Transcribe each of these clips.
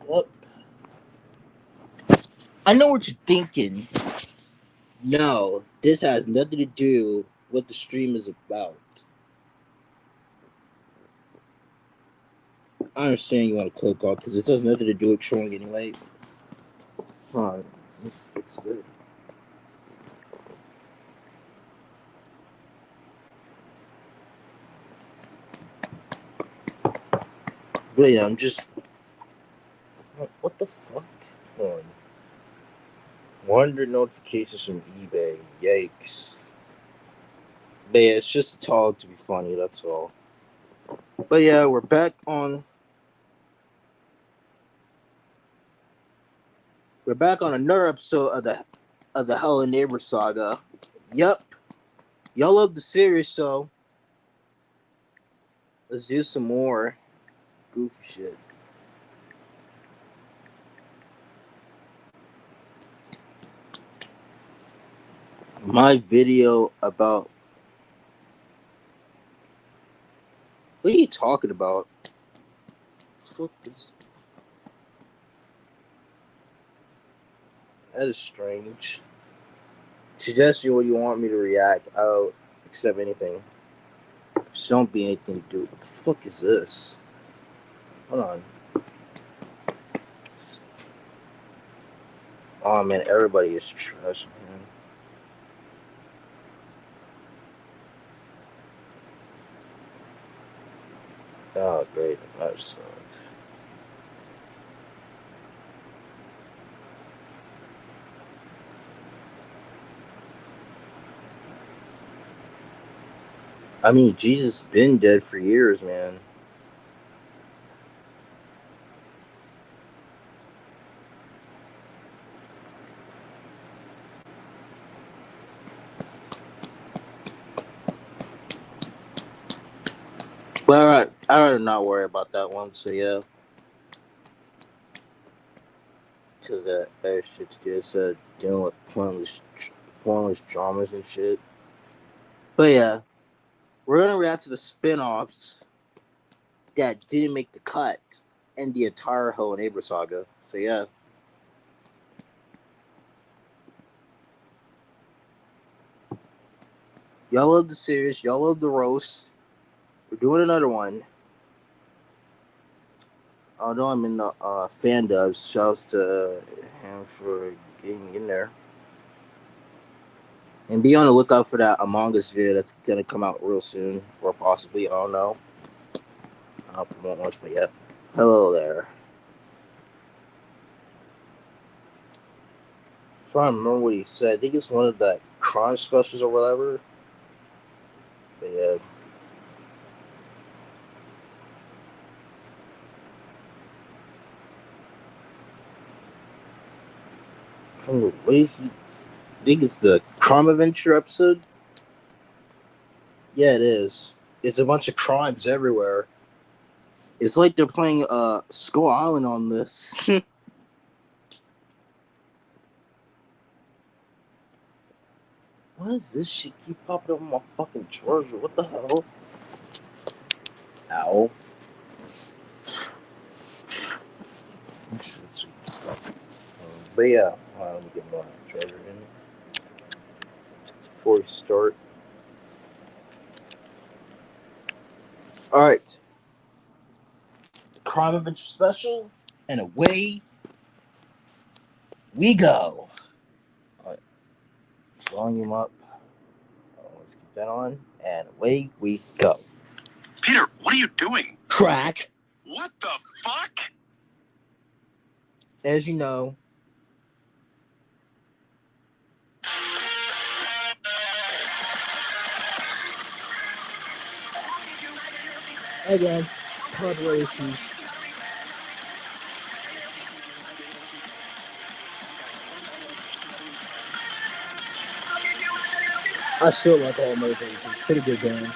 Yep. I know what you're thinking. No, this has nothing to do with what the stream is about. I understand you want to click off because this has nothing to do with trolling anyway. Fine, let's fix it. But yeah, I'm just. What the fuck? Hold on. 100 notifications from eBay. Yikes. But yeah, it's just tall to be funny, that's all. But yeah, we're back on. We're back on another episode of the Hell and Neighbor saga. Yup. Y'all love the series, so let's do some more goofy shit. My video about. What are you talking about? Fuck is. That is strange. Suggest me what you want me to react. I'll accept anything. Just don't be anything to do. What the fuck is this? Hold on. Oh man, everybody is trash, man. Oh great, that sucked. I mean, Jesus been dead for years, man. But I'd rather not worry about that one. So yeah, because that shit's just dealing with pointless dramas and shit. But yeah, we're gonna react to the spin-offs that didn't make the cut in the entire Hell and Neighbor saga. So yeah. Y'all love the series. Y'all love the roast. We're doing another one. Although I'm in the fan dubs, shouts to him for getting in there. And be on the lookout for that Among Us video that's gonna come out real soon, or possibly, I don't know. I don't promote much, but yeah. Hello there. If I remember what he said, I think it's one of the crime specials or whatever. But yeah. From the way I think it's the crime adventure episode. Yeah, it is. It's a bunch of crimes everywhere. It's like they're playing Skull Island on this. What is this shit keep popping up on my fucking charger? What the hell? Ow. But yeah, let me get more charger in before we start. Alright. The Crime Adventure Special, and away we go. Alright. Volume up. Let's keep that on. And away we go. Peter, what are you doing? Crack. What the fuck? As you know, again, collaborations. I still like all motivations. It's pretty good game.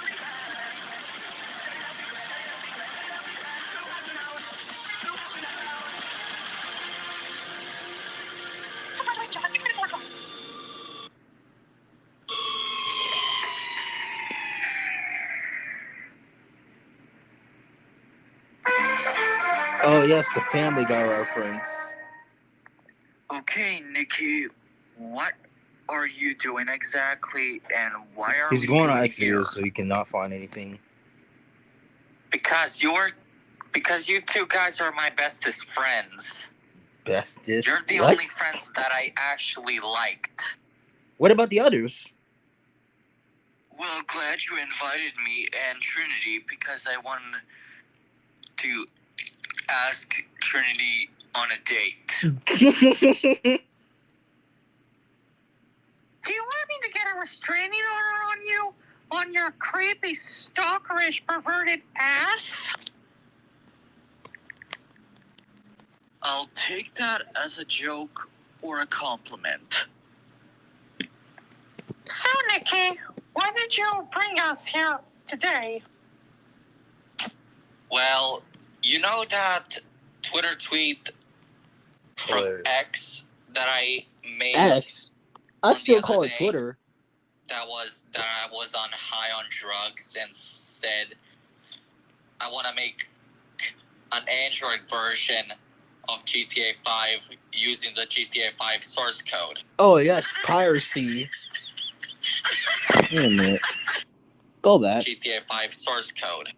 Oh yes, the Family Guy reference. Okay, Nikki, what are you doing exactly, and why are He's we going on doing X here? videos, so he cannot find anything. Because you two guys are my bestest friends. Bestest? You're the What? only friends that I actually liked. What about the others? Well, glad you invited me and Trinity because I wanted to ask Trinity on a date. Do you want me to get a restraining order on you? On your creepy, stalkerish, perverted ass? I'll take that as a joke or a compliment. So, Nikki, why did you bring us here today? Well, you know that Twitter tweet from X that I made? X? I still call it Twitter. That I was on high on drugs and said I want to make an Android version of GTA 5 using the GTA 5 source code. Oh yes, piracy. Wait a minute. Go back. GTA 5 source code.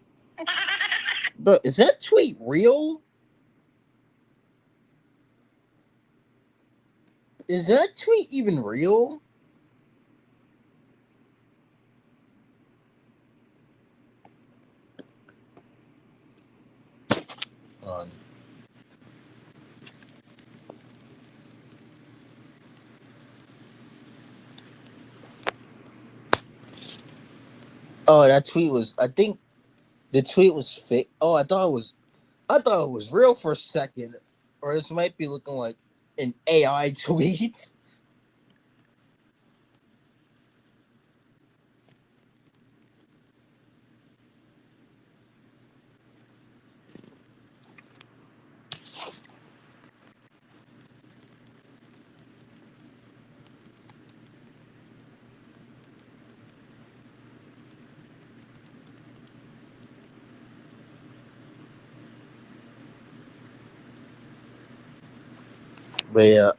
But is that tweet real? Is that tweet even real? Oh, that tweet was. I think the tweet was fake. Oh, I thought it was real for a second, or this might be looking like an AI tweet. But yeah,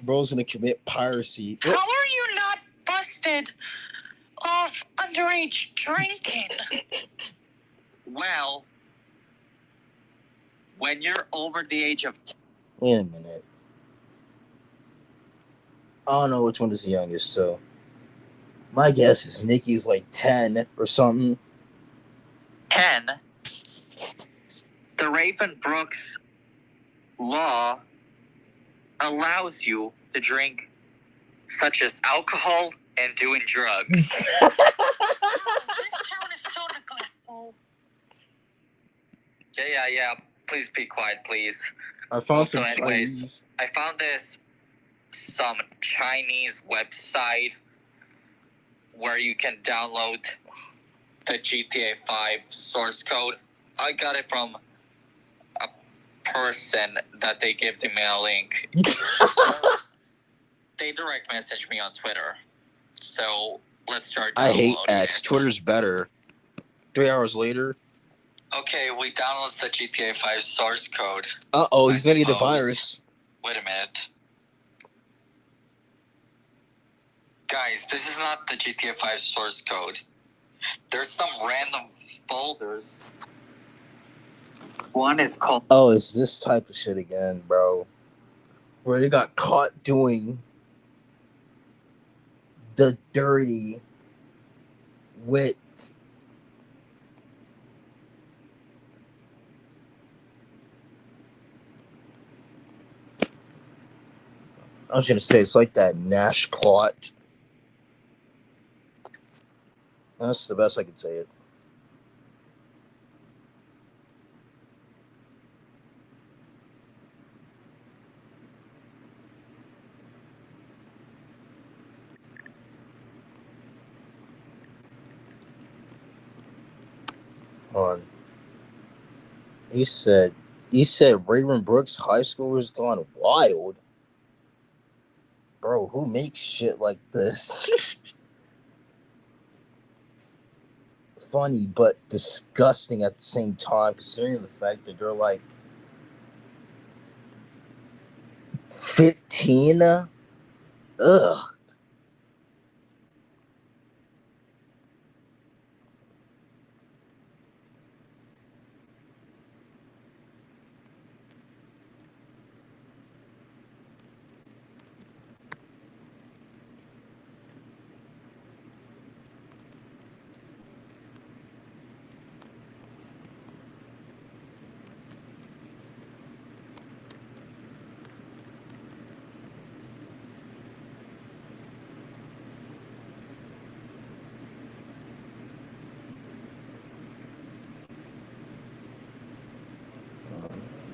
bro's gonna commit piracy. How are you not busted off underage drinking? Well, when you're over the age of... Wait a minute. I don't know which one is the youngest, so my guess is Nikki's like 10 or something. 10, the Raven Brooks law allows you to drink such as alcohol and doing drugs. This town is so neglectful. Yeah. Please be quiet, please. I found some anyways, Chinese. I found some Chinese website where you can download the GTA 5 source code. I got it from a person that they gave me a link. They direct message me on Twitter. So let's start downloading. I hate X. Twitter's better. 3 hours later. Okay, we download the GTA 5 source code. Uh-oh, he's gonna get the virus. Wait a minute. Guys, this is not the GTA 5 source code. There's some random folders. One is called... Oh, it's this type of shit again, bro. Where they got caught doing the dirty with I was gonna say it's like that Nash plot. That's the best I could say it. Hold on. He said Raven Brooks High School has gone wild. Bro, who makes shit like this? funny but disgusting at the same time, considering the fact that they're like 15. Ugh.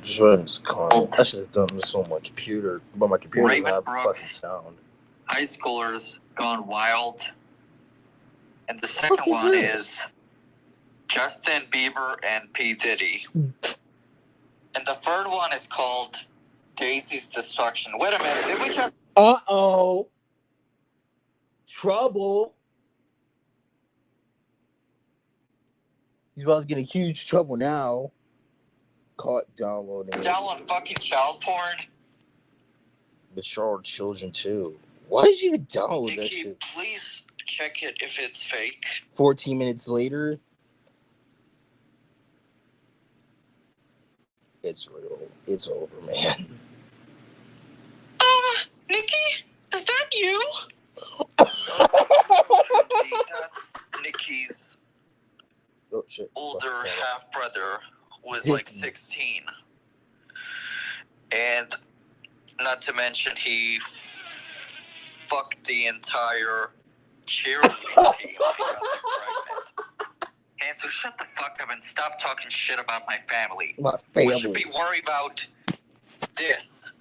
Just running this comment. I should have done this on my computer, but my computer doesn't have fucking sound. High schoolers gone wild. And the second one is Justin Bieber and P. Diddy. And the third one is called Daisy's Destruction. Wait a minute, did we just... Uh-oh. Trouble. He's about to get in huge trouble now. Caught downloading. Download fucking child porn? The child children too. Why did you even download that Nikki, shit? please check it if it's fake. 14 minutes later. It's real. It's over, man. Nikki? Is that you? That's Nikki's Oh, shit. older half-brother who was like 16. And not to mention he fucked the entire cheerleading team and got them pregnant. And so shut the fuck up and stop talking shit about my family. My We family. should be worried about this.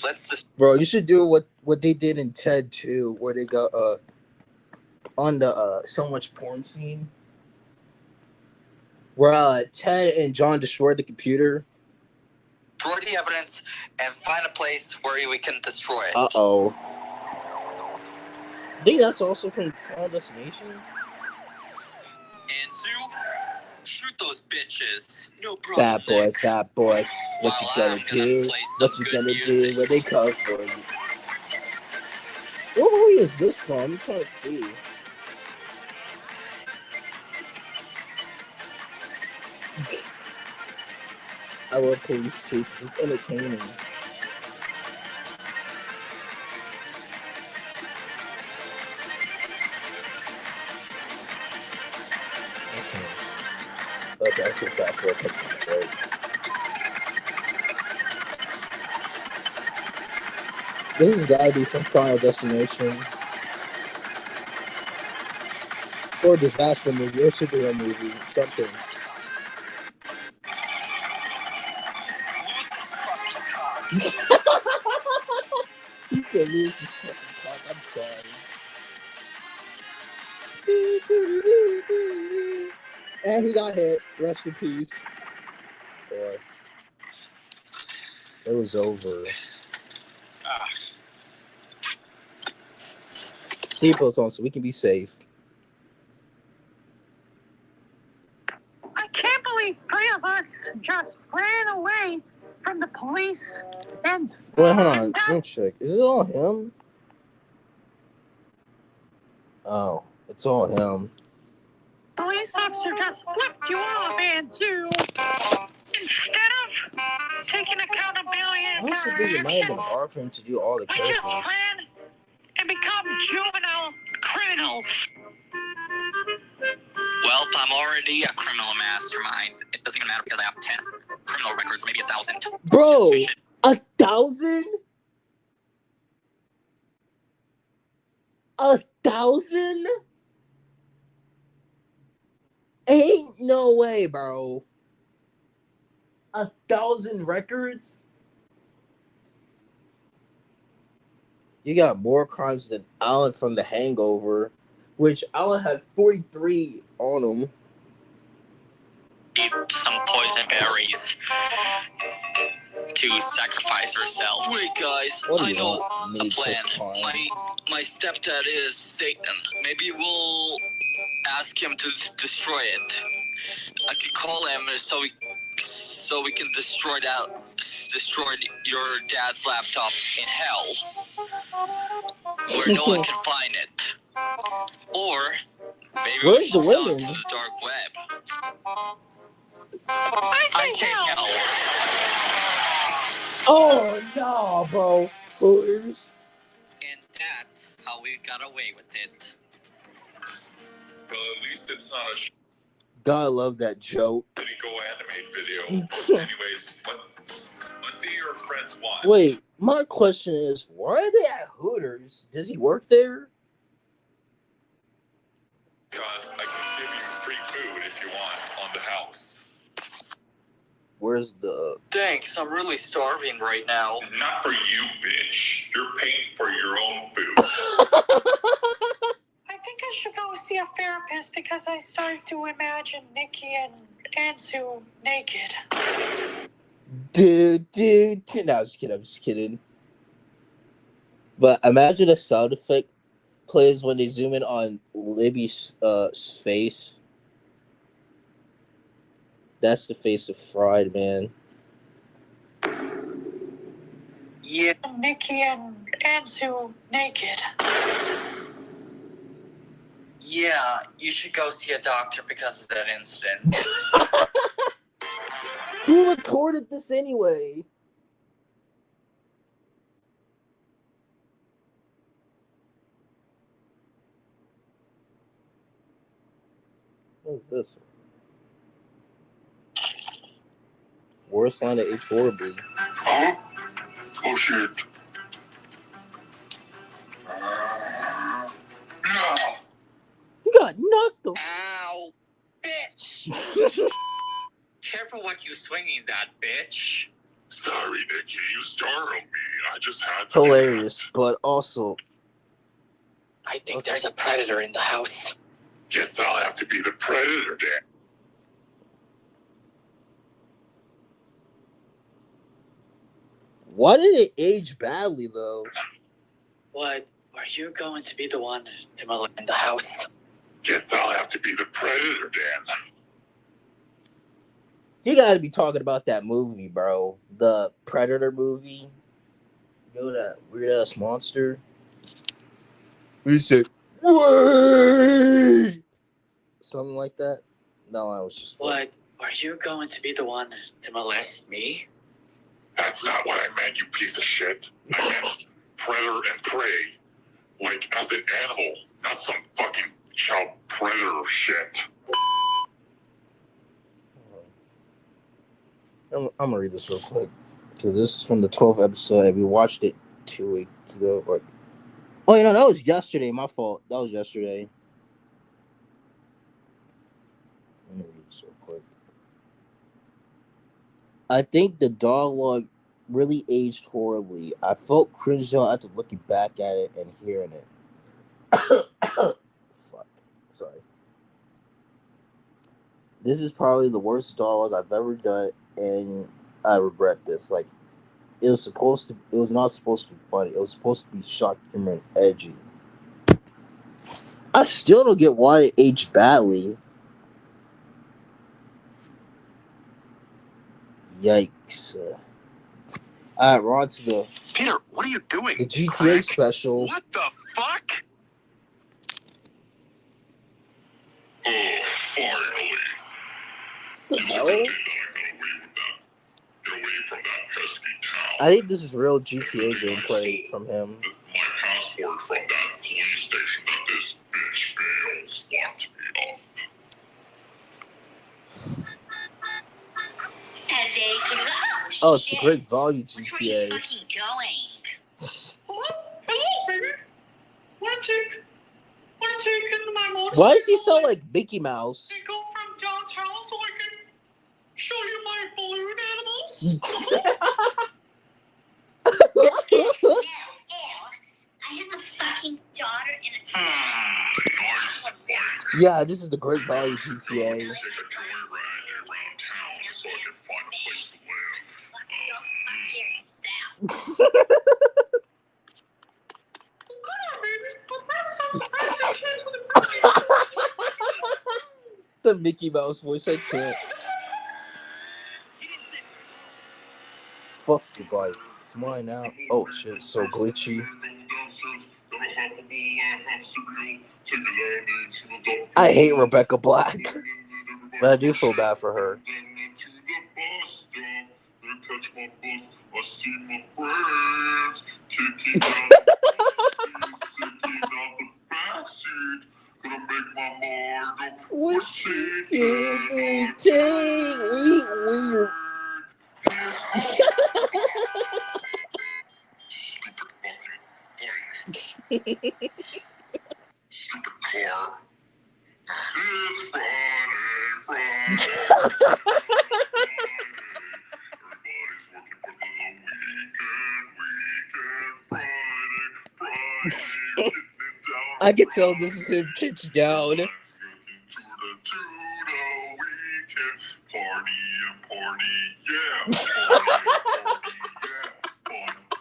Let's just... Bro, you should do what they did in Ted 2, where they got on the so much porn scene. Where Ted and John destroyed the computer. destroy the evidence and find a place where we can destroy it. Uh-oh. I think that's also from Final Destination. And two, shoot those bitches. No problem. Bad boys. What While you gonna I'm do? play some What you good gonna music. do when they come for you? What movie is this from? I'm trying to see. I love police chases. It's entertaining. Okay, I should fast forward. Right. This has gotta be from Final Destination. Or a disaster movie, or superhero movie, something. He said this is fucking talk, I'm sorry. And he got hit. Rest in peace. Boy. It was over. Seatbelts on so we can be safe. I can't believe 3 of us just ran away from the police and... Wait, hold on. Let me check. Is it all him? Oh, it's all him. Police officer just flipped you off, and to... Instead of taking accountability I also think it might have been hard for him to do all the we just characters. ran and become juvenile criminals. Well, I'm already a criminal mastermind. It doesn't even matter because I have 10 criminal records, maybe 1,000. Bro, 1,000? 1,000? Ain't no way, bro. 1,000 records? You got more crimes than Alan from The Hangover, which Alan had 43 on him. Eat some poison berries to sacrifice herself. Wait, guys, What do I you know want? a Mini plan. Chris Pine. My stepdad is Satan. Maybe we'll ask him to destroy it. I could call him so we can destroy your dad's laptop in hell, where no one can find it. Or maybe we Where's should the sell it women? to the dark web. I say hell. Oh no, bro. Hooters. And that's how we got away with it. Well, at least it's not a God, I love that joke. shitty go animate video. Anyways, what do your friends want? Wait, my question is, why are they at Hooters? Does he work there? Because I can give you free food if you want on the house. Where's the... Thanks, I'm really starving right now. Not for you, bitch. You're paying for your own food. I think I should go see a therapist because I started to imagine Nikki and Ansu naked. Dude. No, I'm just kidding. But imagine a sound effect plays when they zoom in on Libby's face. That's the face of Fried, man. Yeah. Nikki and Ansu naked. Yeah, you should go see a doctor because of that incident. Who recorded this anyway? What is this? Worst line of H4 B. Huh? Oh shit. No. You got knocked the... Ow, bitch! Careful what you swinging that, bitch. Sorry, Nikki. You startled me. I just had to. Hilarious, but also... I think there's a predator in the house. Guess I'll have to be the predator then. Why did it age badly, though? What? Are you going to be the one to molest in the house? Guess I'll have to be the predator then. You gotta be talking about that movie, bro. The Predator movie. You know that weird-ass monster? We said, "Wait!" Something like that? No, I was just... What? Are you going to be the one to molest me? That's not what I meant, you piece of shit. I meant predator and prey. Like, as an animal, not some fucking child predator shit. I'm gonna read this real quick. Because this is from the 12th episode, and we watched it 2 weeks ago. Like, oh, you know, that was yesterday. My fault. That was yesterday. Let me read this real quick. I think the dialogue really aged horribly. I felt cringe after looking back at it and hearing it. Fuck. Sorry. This is probably the worst dialogue I've ever done, and I regret this. Like, it was not supposed to be funny. It was supposed to be shocking and edgy. I still don't get why it aged badly. Yikes. Alright, we're on to the Peter, what are you doing? GTA Crack? special. What the fuck? Oh, finally. The It's a hell? good day that I got away with that. Get away from that pesky town. I think this is real GTA gameplay from him. My passport from that police station that this bitch Bales locked me up. Oh, it's the Great Value GTA. fucking going? Hello, baby. Wanna take into my motorcycle? Why does he sound like Mickey Mouse? And go from downtown so I can show you my balloon animals? I have a fucking daughter and a son. Nice bike. Yeah, this is the Great Value Take a GTA. joyride around town so I can find a place to live. Go fuck yourself. Come on, baby. But that was so surprised I canceled the birthday. The Mickey Mouse voice, I can't. Fuck the bike. It's mine now. Oh shit, it's so glitchy. I hate Rebecca Black. But I do feel bad for her. What she can take? We. Stupid car. It's Friday. Everybody's working for the weekend. I can tell this is him pitched down. Party and party, yeah.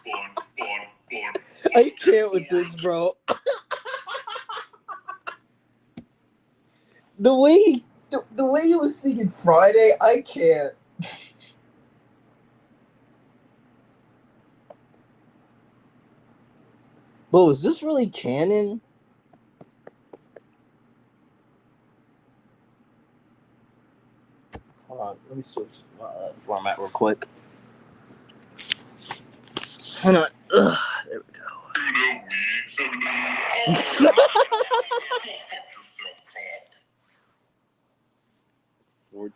Fun. I can't with this, bro. The way he was singing Friday, I can't. Bro, is this really canon? Hold on, let me switch format real quick. Hold on. Ugh, there we go.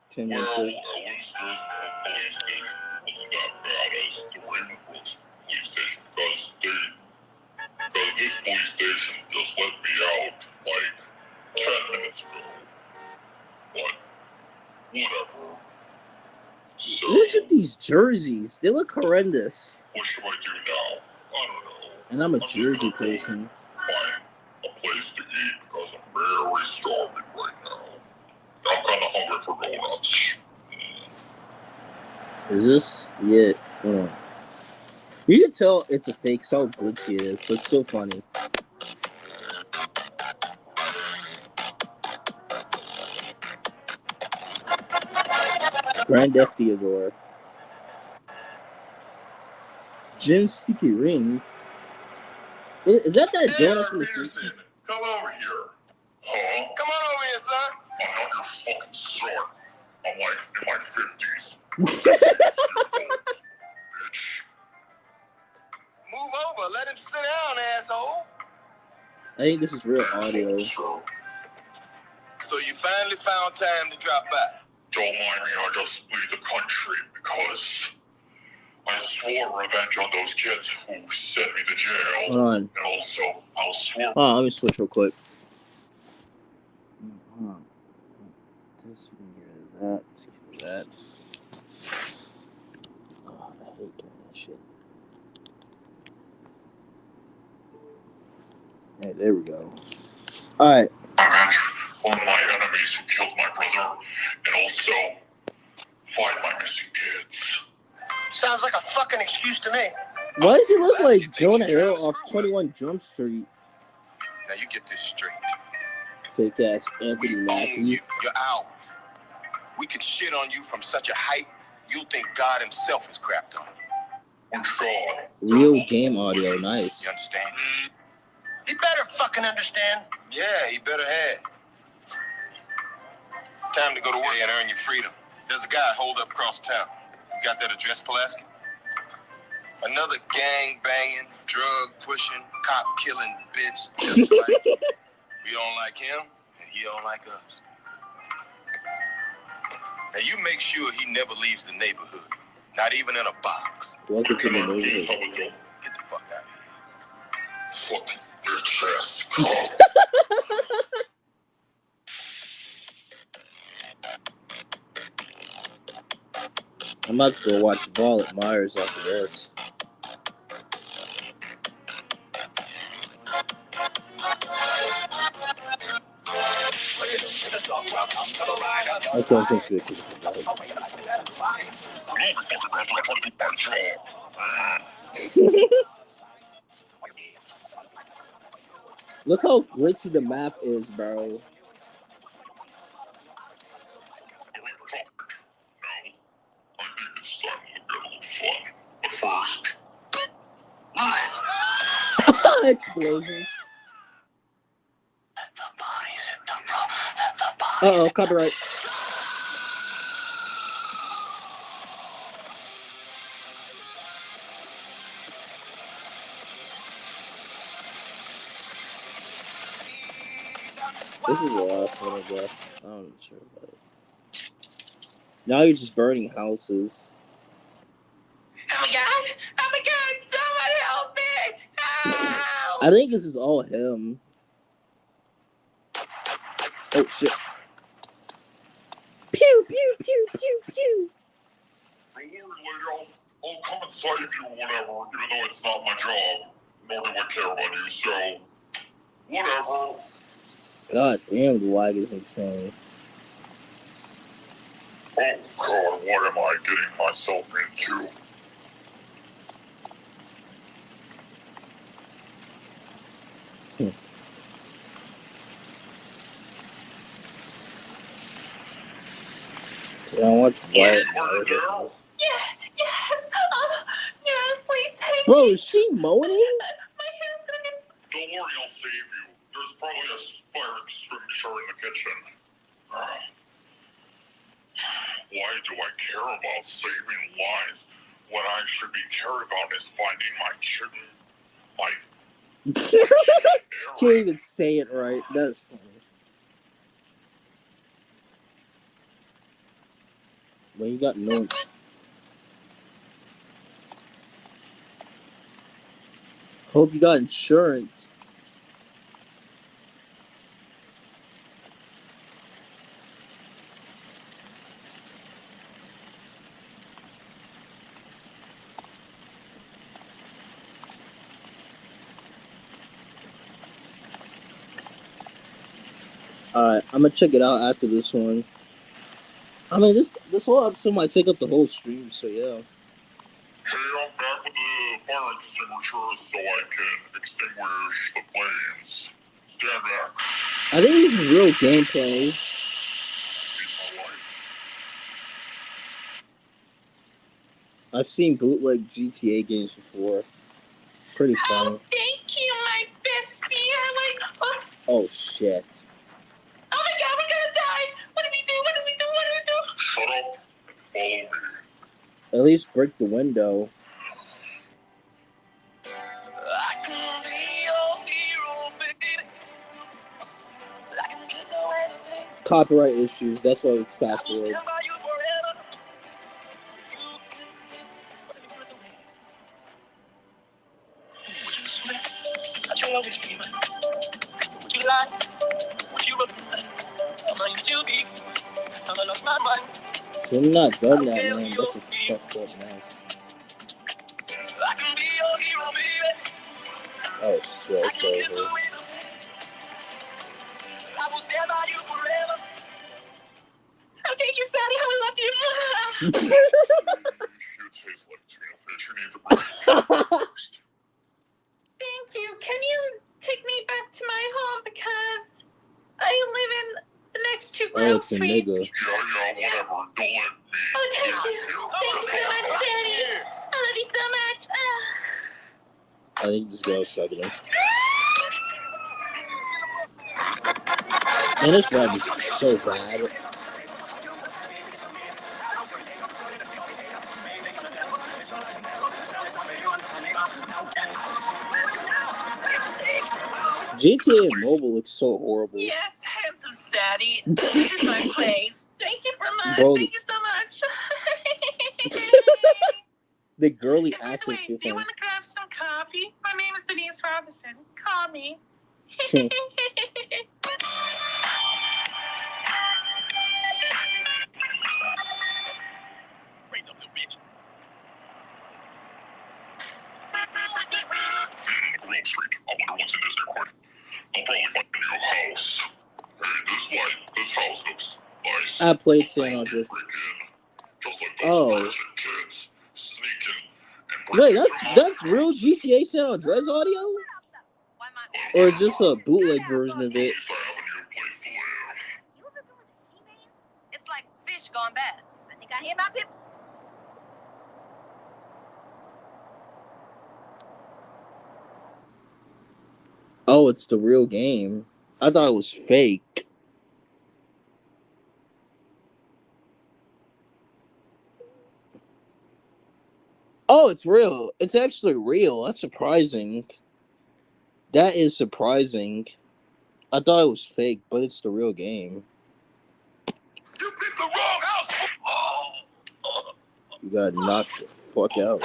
10 minutes. Well, at least this police station wasn't that bad as the Ravenbrook police station because this police station just let me out like 10 minutes ago. But whatever. So Look at these jerseys. They look horrendous. what should I do now? I don't know. And I'm a just jersey gonna go person. Find a place to eat because I'm very starving right now. I'm kind of hungry for donuts. Is this? Yeah. Hold on. You can tell it's a fake, so how glitchy it is, but it's still funny. Grand Theft Theodore. Jim's Sticky Ring. Is that donut from the Peterson, come over here. Huh? Come on over here, son. I'm not your fucking son. I'm like in my 50s. Bitch. Move over. Let him sit down, asshole. I think this is real audio. So you finally found time to drop by. Don't mind me, I just leave the country because I swore revenge on those kids who sent me to jail. Hold on. And also, I'll swear. Oh, let me switch real quick. Hold on. This, we can get rid of that. Let's get rid of that. Oh, I hate doing that shit. Hey, there we go. Alright. Revenge on my enemies who killed my brother, and also find my missing kids. Sounds like a fucking excuse to me. Why does he look like Jonah Hill off 21 Jump Street? Now you get this straight. Fake ass Anthony We own Mackie. you. You're ours. We could shit on you from such a height, you'll think God himself is crapped on you. Which God? Real game audio, nice. You understand? He better fucking understand. Yeah, he better have. Time to go to work and earn your freedom. There's a guy holed up across town. You got that address, Pulaski? Another gang banging, drug pushing, cop killing bitch. Just like we don't like him, and he don't like us. Now you make sure he never leaves the neighborhood, not even in a box. Welcome to the Get neighborhood. Get the fuck out of fucking bitch ass cop. I'm about to go watch Violet Myers after this. That sounds so stupid. Look how glitchy the map is, bro. Explosions. The bodies, the bodies. Uh-oh, copyright. This is the last one, I guess. I'm not sure about it. Now you're just burning houses. Oh my god, somebody help me! Help! I think this is all him. Oh shit. Pew, pew, pew, pew, pew. Don't worry, lady. I'll come and save you or whatever, even though it's not my job. Nor do I care about you, so whatever. God damn, the lag is insane. Oh god, what am I getting myself into? I want to buy it. Yes, please save Bro, me. is she moaning? My hand's gonna get... Don't worry, I'll save you. There's probably a fire extinguisher in the kitchen. Why do I care about saving lives when I should be cared about is finding my chicken? Can't even say it right. That is funny. When you got no. Hope you got insurance. Alright, I'm gonna check it out after this one. I mean, this whole episode might take up the whole stream, so yeah. Hey, I'm back with the fire extinguisher so I can extinguish the flames. Stand back. I think this is real gameplay. Meet my wife. I've seen bootleg GTA games before. Pretty funny. Oh, thank you, my bestie. I like... Oh shit. Oh my god, we're gonna die. What do we do? Shut up and follow me. At least break the window. I can be your hero, baby. I can kiss away the pain. Copyright issues, that's why it's fast I will forward. stand by you forever. You can take whatever breath away. Would you swear that you'll always be mine? Would you lie? Would you reply? I'm going to be. Have I lost my mind? Should have not done that, man. That's a fucked up mess. I can be your hero, baby. Oh shit, I it's can kiss over. away the pain. I will stand by you forever. Oh, thank you, Sadie. How I love you. You taste like tuna fish. You need to breathe first. Thank you. Can you take me back to my home because I live in the next two Oh, it's a Street. nigga. Yeah, whatever. Don't let me. Oh, thank you. Thank you so much, Sadie. I love you so much. I think this girl's sucking him. Man, this rap is so bad. GTA Mobile looks so horrible. Yes, handsome Sadie. This is my place. Thank you for much. Bro, Thank you so much. the girly By the accent's way, too do you funny. want to grab some coffee? My name is Denise Robinson. Call me. Raise up, little bitch. Grove Street. I wonder what's in this neighborhood. I'll probably find a new house. Hey, this house looks nice. I played San Andreas. Just like Oh. those bastard kids sneaking and breaking Wait, through my that's house. real GTA San Andreas audio? Or is this a bootleg version of At it? least I have a new place to live. You ever been with a she-man? It's like fish gone bad. I think I hear my people. Oh, it's the real game. I thought it was fake. Oh, it's real. It's actually real. That's surprising. That is surprising. I thought it was fake, but it's the real game. You picked the wrong house. You got knocked the fuck out.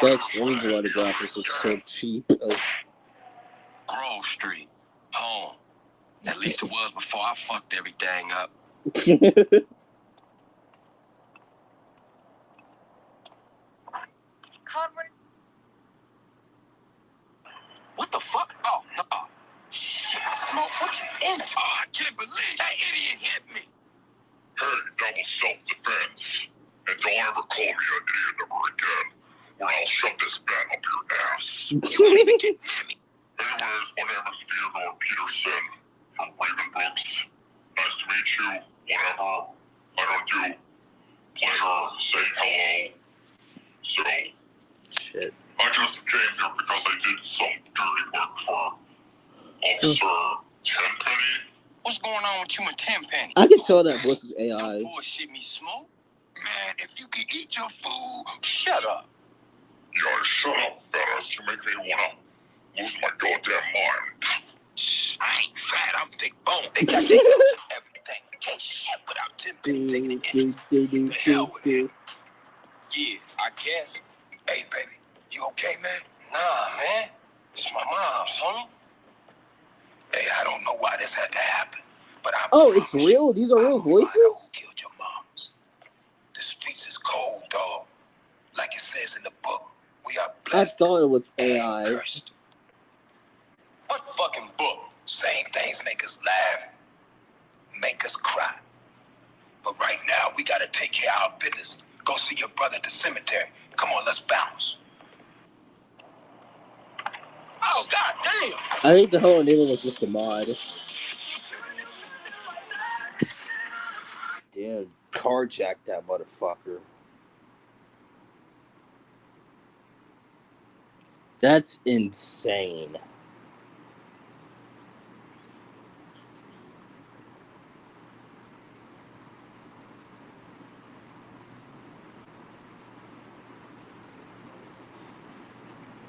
That explains why the graphics look so cheap. Grove Street, home. At least it was before I fucked everything up. Covered. What the fuck? Oh, no. Shit, Smoke, what you into? Oh, I can't believe that idiot hit me. Hey, that was self-defense. And don't ever call me an idiot ever again, or I'll shove this bat up your ass. You won't even get near me. Anyways, my name is Theodore Peterson from Ravenbrooks. Nice to meet you. Whatever. I don't do pleasure saying hello. So, Shit. I just came here because I did some dirty work for Officer Tenpenny. What's going on with you and Tenpenny? I can tell that voice is AI. Don't bullshit me, Smoke. Man, if you can eat your food, shut up. Yeah, shut up, fellas. You make me wanna lose my goddamn mind. I ain't fat, I'm big bone. They got everything. Can't shit without Tenpenny taking the interest. The hell with him. Yeah, I guess. Hey, baby, you okay, man? Nah, man. It's my mom's, homie. Hey, I don't know why this had to happen, but I Oh, it's real? These are real voices? Who killed your moms? The streets is cold, dog. Like it says in the book, we are I blessed thought it was and AI. cursed. What fucking book? Same things make us laugh, make us cry. But right now, we gotta take care of our business. Go see your brother at the cemetery. Come on, let's bounce. Oh, god damn! I think the whole name was just a mod. Damn, carjacked that motherfucker. That's insane.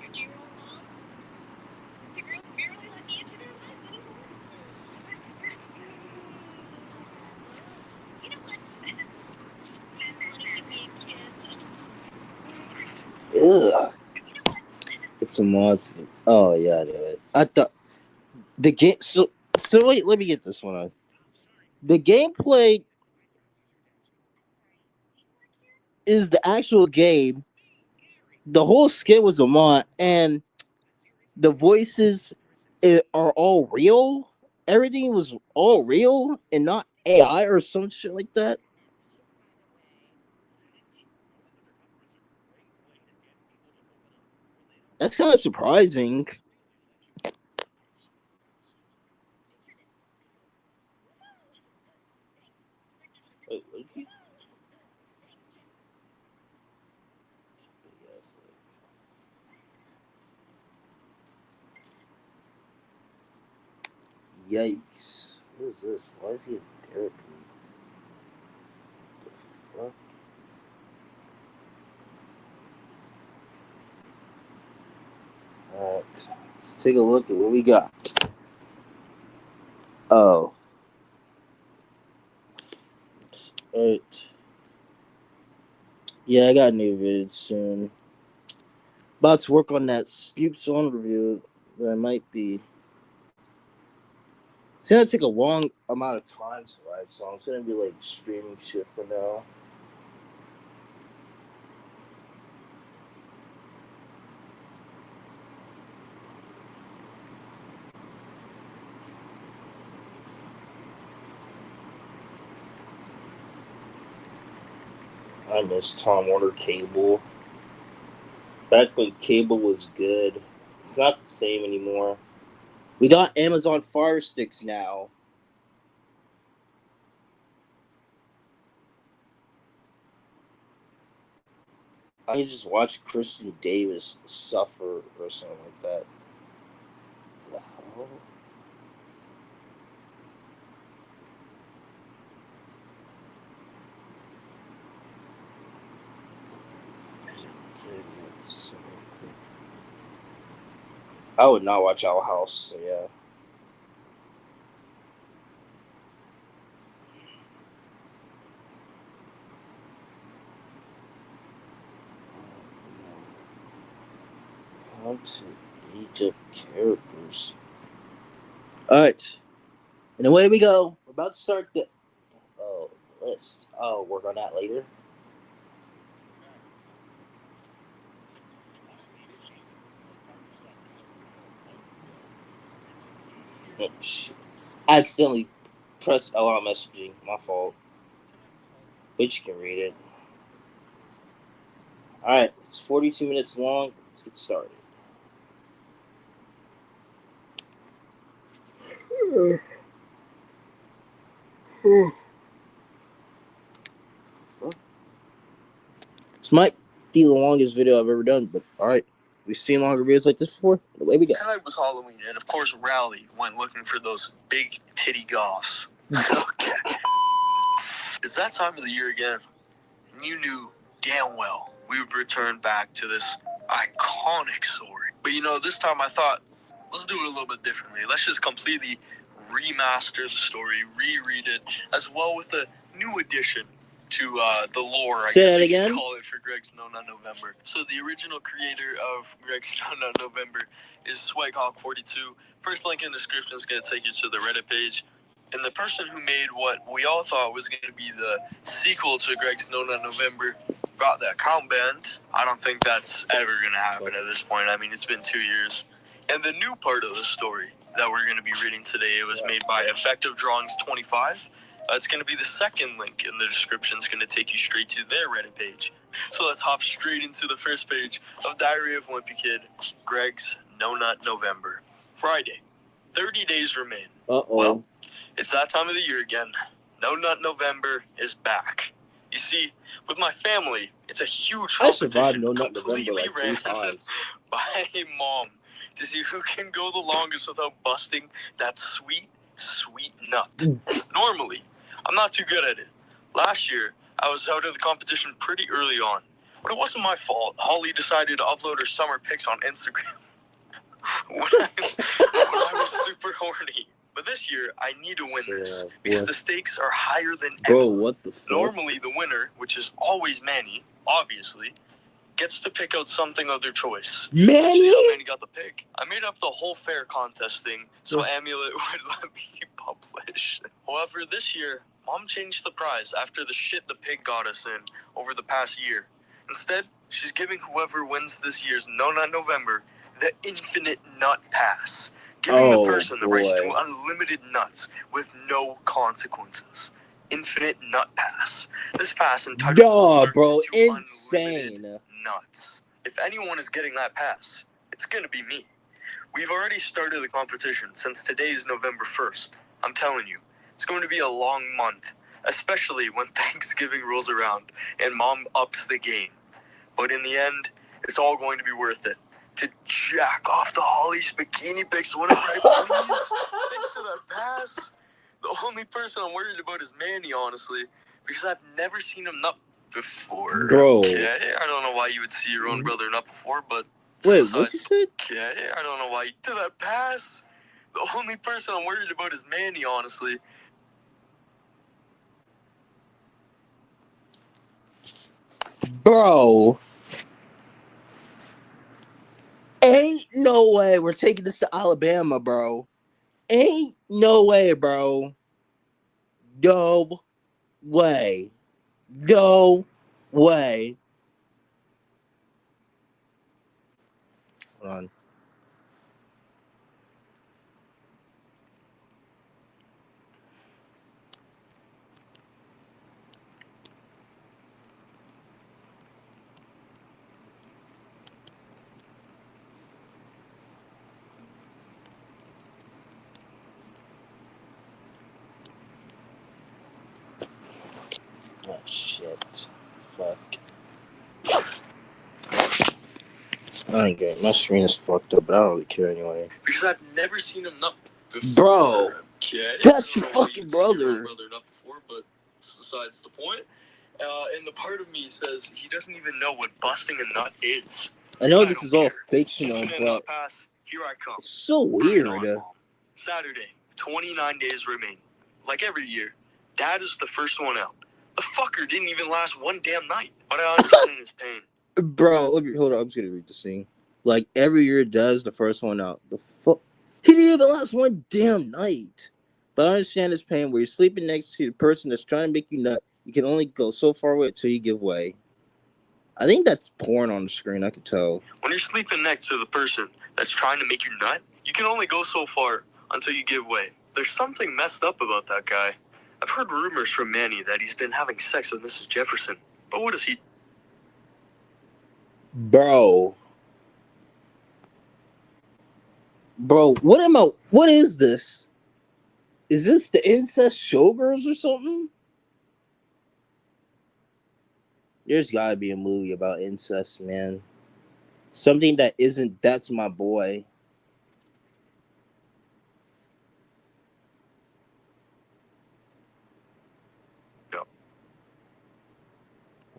Your 2-year-old mom? The girls barely let me into their lives anymore. You know what? I'll take you want to give me a kiss. Ugh. You know what? It's a mod. Oh, yeah, I knew it. I thought the game. So wait, let me get this one on. The gameplay is the actual game. The whole skin was a mod, and the voices are all real. Everything was all real and not AI or some shit like that. That's kind of surprising. Yikes. What is this? Why is he in therapy? The fuck? Alright. Let's take a look at what we got. Oh. Alright. Yeah, I got a new video soon. About to work on that Scoop Zone review that might be. It's gonna take a long amount of time to write, so I'm gonna be like streaming shit for now. I miss Tom Warner Cable. Back when cable was good. It's not the same anymore. We got Amazon Fire Sticks now. I can just watch Christian Davis suffer or something like that. What the hell? I would not watch Owl House, so yeah. How to age up characters. Alright. And away we go. We're about to start the list. I'll work on that later. Oh, shit. I accidentally pressed allow messaging. My fault. But you can read it. Alright, it's 42 minutes long. Let's get started. This might be the longest video I've ever done, but alright. We've seen longer videos like this before. Away we go. Tonight was Halloween, and of course, Rowley went looking for those big titty goths. Okay. It's that time of the year again, and you knew damn well we would return back to this iconic story. But you know, this time I thought, let's do it a little bit differently. Let's just completely remaster the story, reread it, as well with a new addition to the lore, I Say guess that you again? could call it, for Greg's No Nut November. So the original creator of Greg's No Nut November is Swaghawk42. First link in the description is going to take you to the Reddit page. And the person who made what we all thought was going to be the sequel to Greg's No Nut November got the account banned. I don't think that's ever going to happen at this point. I mean, it's been 2 years. And the new part of the story that we're going to be reading today, it was made by Effective Drawings 25. It's going to be the second link in the description. It's going to take you straight to their Reddit page. So let's hop straight into the first page of Diary of Wimpy Kid, Greg's No Nut November. Friday, 30 days remain. Well, it's that time of the year again. No Nut November is back. You see, with my family, it's a huge I survived competition No Nut November completely like 3 ran times. by mom to see who can go the longest without busting that sweet, sweet nut. Normally, I'm not too good at it. Last year, I was out of the competition pretty early on. But it wasn't my fault. Holly decided to upload her summer pics on Instagram when I was super horny. But this year, I need to win this because the stakes are higher than ever. Bro, what the fuck? Normally, the winner, which is always Manny, obviously, gets to pick out something of their choice. Manny? How Manny got the pick? I made up the whole fair contest thing so Amulet would let me publish. However, this year, Mom changed the prize after the shit the pig got us in over the past year. Instead, she's giving whoever wins this year's No Nut November the Infinite Nut Pass, giving the person the rights to unlimited nuts with no consequences. Infinite Nut Pass. This pass entitles the bro, to insane. unlimited nuts. If anyone is getting that pass, it's gonna be me. We've already started the competition since today is November 1st. I'm telling you, it's going to be a long month, especially when Thanksgiving rolls around and Mom ups the game. But in the end, it's all going to be worth it. To jack off to Holly's bikini pics whenever I please. Thanks to that pass. The only person I'm worried about is Manny, honestly, because I've never seen him nut before. Bro. Okay, I don't know why you would see your own brother nut before, but... Wait, what you said? Okay, I don't know why you did that pass. The only person I'm worried about is Manny, honestly. Bro. Ain't no way we're taking this to Alabama, bro. Ain't no way, bro. No way. No way. Hold on. Oh shit. Fuck. I ain't getting my screen is fucked up, but I don't really care anyway. Because I've never seen him nut before. Bro, okay? that's your I don't know how fucking you'd see your own brother. brother nut before, but besides the point. And the part of me says he doesn't even know what busting a nut is. I know I this don't is all care. fictional, Infinite but nut pass, here I come. it's so Bring it weird. on, Mom. Saturday, 29 days remain. Like every year, Dad is the first one out. The fucker didn't even last one damn night, but I understand his pain. Bro, hold on. I'm just gonna read the scene. Like every year, does the first one out. The fuck? He didn't even last one damn night. But I understand his pain. Where you're sleeping next to the person that's trying to make you nut, you can only go so far away till you give way. I think that's porn on the screen. I could tell. When you're sleeping next to the person that's trying to make you nut, you can only go so far until you give way. There's something messed up about that guy. I've heard rumors from Manny that he's been having sex with Mrs. Jefferson. But what is he? Bro, what is this? Is this the incest showgirls or something? There's gotta be a movie about incest, man. Something that isn't That's My Boy. No.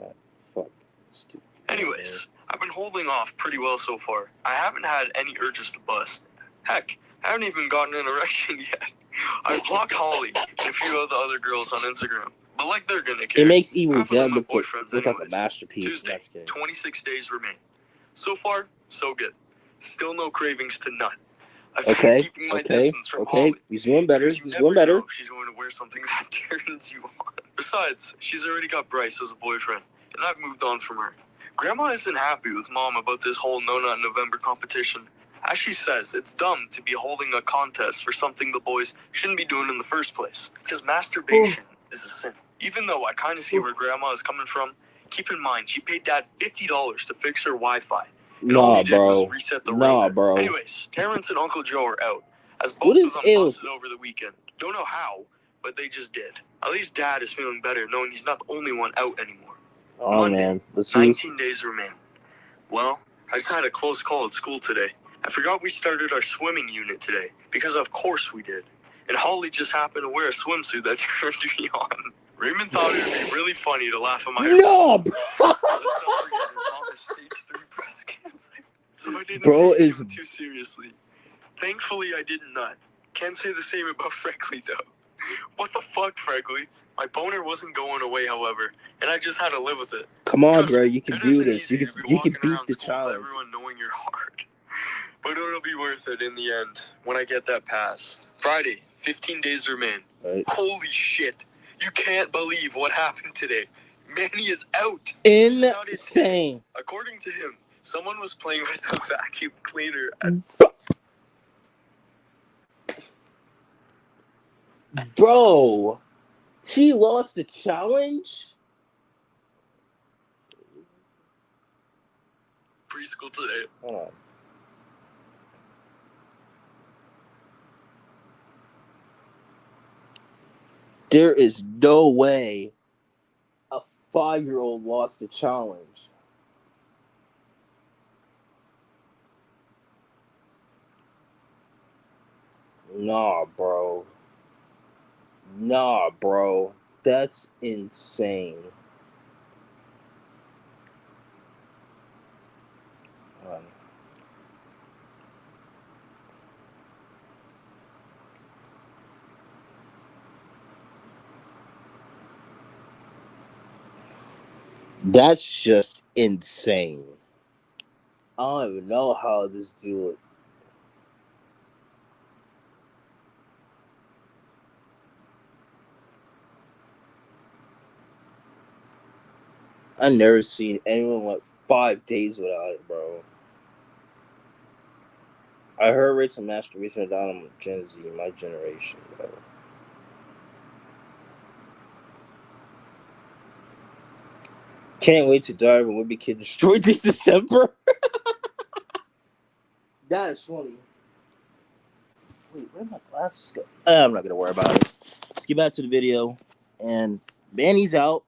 Oh, fuck. Stupid. Anyways, I've been holding off pretty well so far. I haven't had any urges to bust. Heck, I haven't even gotten an erection yet. I've blocked Holly and a few of the other girls on Instagram. But like they're gonna care. It makes Evil Half of Dead them have look boyfriends like a anyways. masterpiece. Tuesday, 26 days remain. So far, so good. Still no cravings to nut. I've been keeping my distance from Holly. He's doing better. Because you He's never doing better. know if she's going to wear something that turns you on. Besides, she's already got Bryce as a boyfriend, and I've moved on from her. Grandma isn't happy with Mom about this whole No Nut November competition. As she says, it's dumb to be holding a contest for something the boys shouldn't be doing in the first place, because masturbation is a sin. Even though I kind of see where Grandma is coming from, keep in mind she paid Dad $50 to fix her Wi-Fi. And all he did was reset the router. bro. Anyways, Terrence and Uncle Joe are out, as both of them busted over the weekend. Don't know how, but they just did. At least Dad is feeling better knowing he's not the only one out anymore. Oh, Monday, man. 19 days remain. Well, I just had a close call at school today. I forgot we started our swimming unit today, because of course we did. And Holly just happened to wear a swimsuit that turned me on. Raymond thought it would be really funny to laugh at my... No, bro. Let's not forget his mom has stage 3 breast cancer. So I didn't take him too seriously. Thankfully, I did not. Can't say the same about Freckly, though. What the fuck, Freckly? My boner wasn't going away, however, and I just had to live with it. Come on, Trust bro. me, You can it do isn't this. easy You to be can walking beat around the school with challenge. everyone knowing your heart. But it'll be worth it in the end when I get that pass. Friday, 15 days remain. Right. Holy shit. You can't believe what happened today. Manny is out. Insane. According to him, someone was playing with the vacuum cleaner. Bro, he lost the challenge? Preschool today. Hold on. There is no way a 5-year-old lost the challenge. Nah, bro. That's insane. That's just insane. I don't even know how this dude. I never seen anyone like 5 days without it, bro. I heard rates of masturbation are down on Gen Z, my generation, bro. Can't wait to die when we be kid destroyed this December. That is funny. Wait, where'd my glasses go? I'm not gonna worry about it. Let's get back to the video. And Manny's out.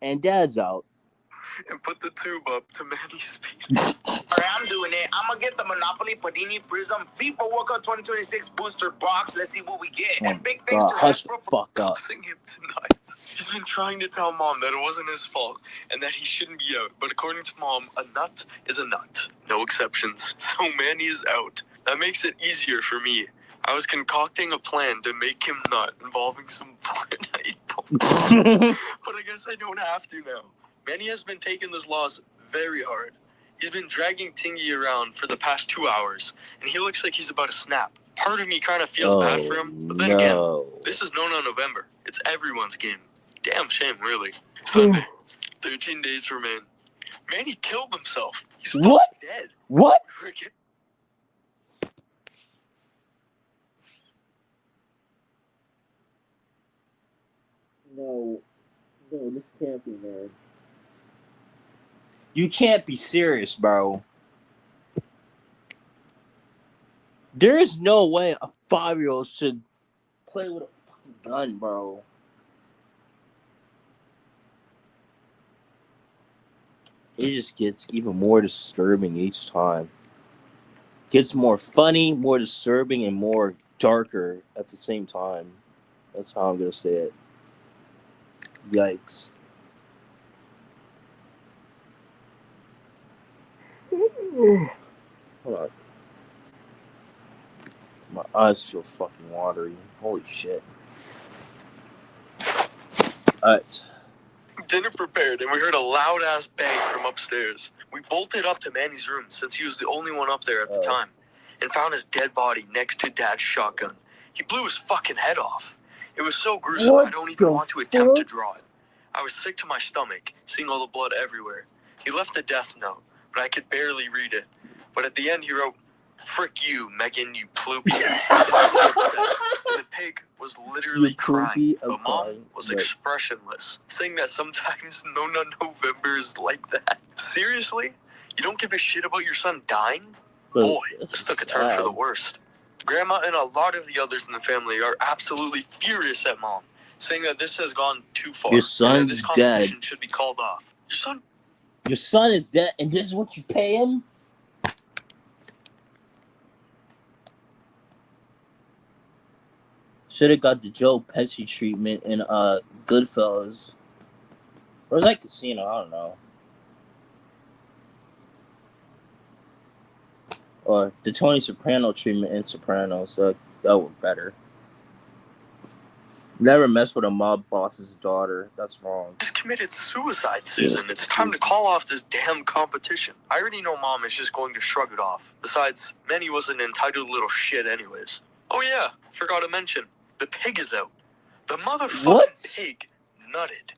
and Dad's out. And put the tube up to Manny's penis. Alright, I'm doing it. I'm gonna get the Monopoly Panini Prism FIFA World Cup 2026 booster box. Let's see what we get. Oh And big thanks to hush the Hasbro for fuck up. Causing him tonight. He's been trying to tell Mom that it wasn't his fault and that he shouldn't be out. But according to Mom, a nut is a nut. No exceptions. So Manny is out. That makes it easier for me. I was concocting a plan to make him nut involving some Fortnite points. But I guess I don't have to now. Manny has been taking those laws very hard. He's been dragging Tingy around for the past 2 hours, and he looks like he's about to snap. Part of me kind of feels bad for him, but then again, this is no November. It's everyone's game. Damn shame, really. Sunday, 13 days remain. Manny killed himself. He's fucking What? dead. What? Friggin- No, this can't be, man. You can't be serious, bro. There is no way a 5-year-old should play with a fucking gun, bro. It just gets even more disturbing each time. Gets more funny, more disturbing, and more darker at the same time. That's how I'm gonna say it. Yikes. Hold on. My eyes feel fucking watery. Holy shit. Alright. Dinner prepared, and we heard a loud-ass bang from upstairs. We bolted up to Manny's room, since he was the only one up there at the time, and found his dead body next to Dad's shotgun. He blew his fucking head off. It was so gruesome, I don't even want to attempt to draw it. I was sick to my stomach, seeing all the blood everywhere. He left a death note, but I could barely read it. But at the end, he wrote, "Frick you, Megan, you ploopy." Dad was upset. The pig was literally crying, but Mom was expressionless, saying that sometimes no November is like that. Seriously? You don't give a shit about your son dying? Boy, this took a turn for the worst. Grandma and a lot of the others in the family are absolutely furious at Mom, saying that this has gone too far. Your son's this competition dead. should be called off. Your son is dead, and this is what you pay him? Should have got the Joe Pesci treatment in Goodfellas. Or was that Casino? I don't know. Or the Tony Soprano treatment in Sopranos. That was better. Never mess with a mob boss's daughter. That's wrong. Just committed suicide, Susan. It's time to call off this damn competition. I already know Mom is just going to shrug it off. Besides, Manny was an entitled little shit anyways. Oh yeah, forgot to mention. The pig is out. The motherfucking pig nutted.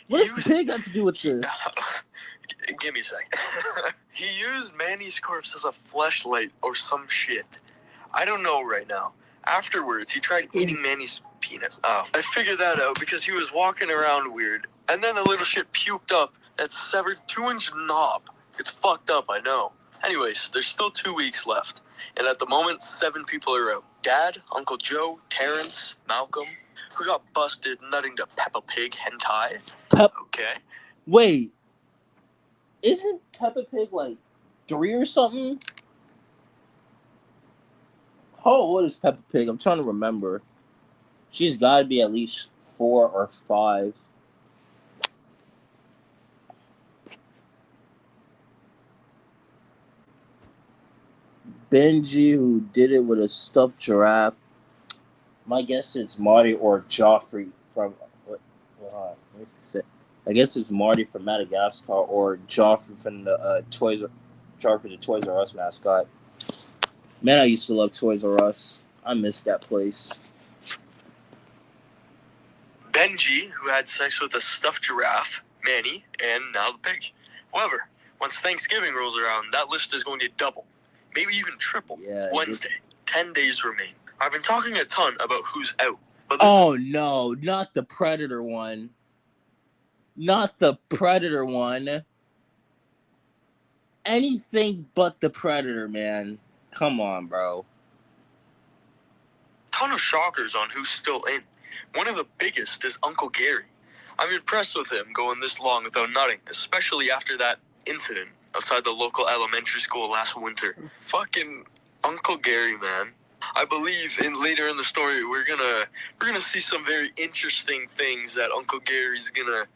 What does the pig got to do with this? Give me a sec. He used Manny's corpse as a fleshlight or some shit. I don't know right now. Afterwards, he tried eating Manny's penis. Oh, I figured that out because he was walking around weird. And then the little shit puked up that severed 2-inch knob. It's fucked up, I know. Anyways, there's still 2 weeks left. And at the moment, 7 people are out. Dad, Uncle Joe, Terrence, Malcolm, who got busted nutting to Peppa Pig hentai. Okay. Wait. Isn't Peppa Pig like 3 or something? How old is Peppa Pig? I'm trying to remember. She's got to be at least 4 or 5. Benji, who did it with a stuffed giraffe. My guess is Marty or Joffrey from... Let me fix it. I guess it's Marty from Madagascar or Joffrey from the Toys R Us mascot. Man, I used to love Toys R Us. I miss that place. Benji, who had sex with a stuffed giraffe, Manny, and now the pig. However, once Thanksgiving rolls around, that list is going to double. Maybe even triple. Yeah, Wednesday, 10 days remain. I've been talking a ton about who's out. But oh, no. Not the Predator one. Not the Predator one. Anything but the Predator, man. Come on, bro. Ton of shockers on who's still in. One of the biggest is Uncle Gary. I'm impressed with him going this long without nutting, especially after that incident outside the local elementary school last winter. Fucking Uncle Gary, man. I believe later in the story we're gonna see some very interesting things that Uncle Gary's gonna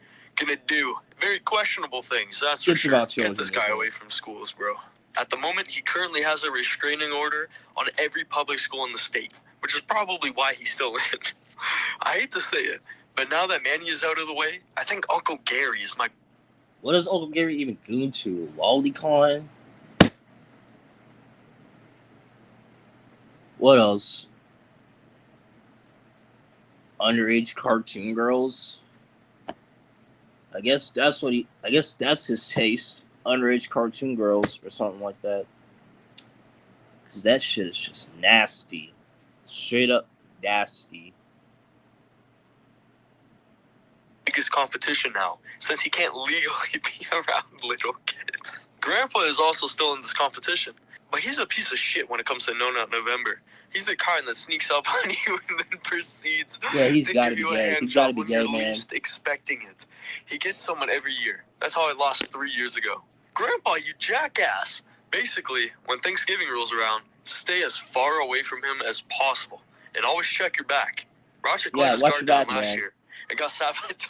do. Very questionable things, that's for sure. Get this guy away from schools, bro. At the moment, he currently has a restraining order on every public school in the state, which is probably why he's still in. I hate to say it, but now that Manny is out of the way, I think Uncle Gary is my... What does Uncle Gary even goon to? Lolicon? What else? Underage cartoon girls? I guess that's his taste. Underage cartoon girls or something like that. Because that shit is just nasty. Straight up nasty. Biggest competition now, since he can't legally be around little kids. Grandpa is also still in this competition, but he's a piece of shit when it comes to No Nut November. He's the kind that sneaks up on you and then proceeds to give you a hand job when you're least expecting it. He gets someone every year. That's how I lost 3 years ago. Grandpa, you jackass! Basically, when Thanksgiving rolls around, stay as far away from him as possible, and always check your back. Roger let his guard down last year. It got sabotaged.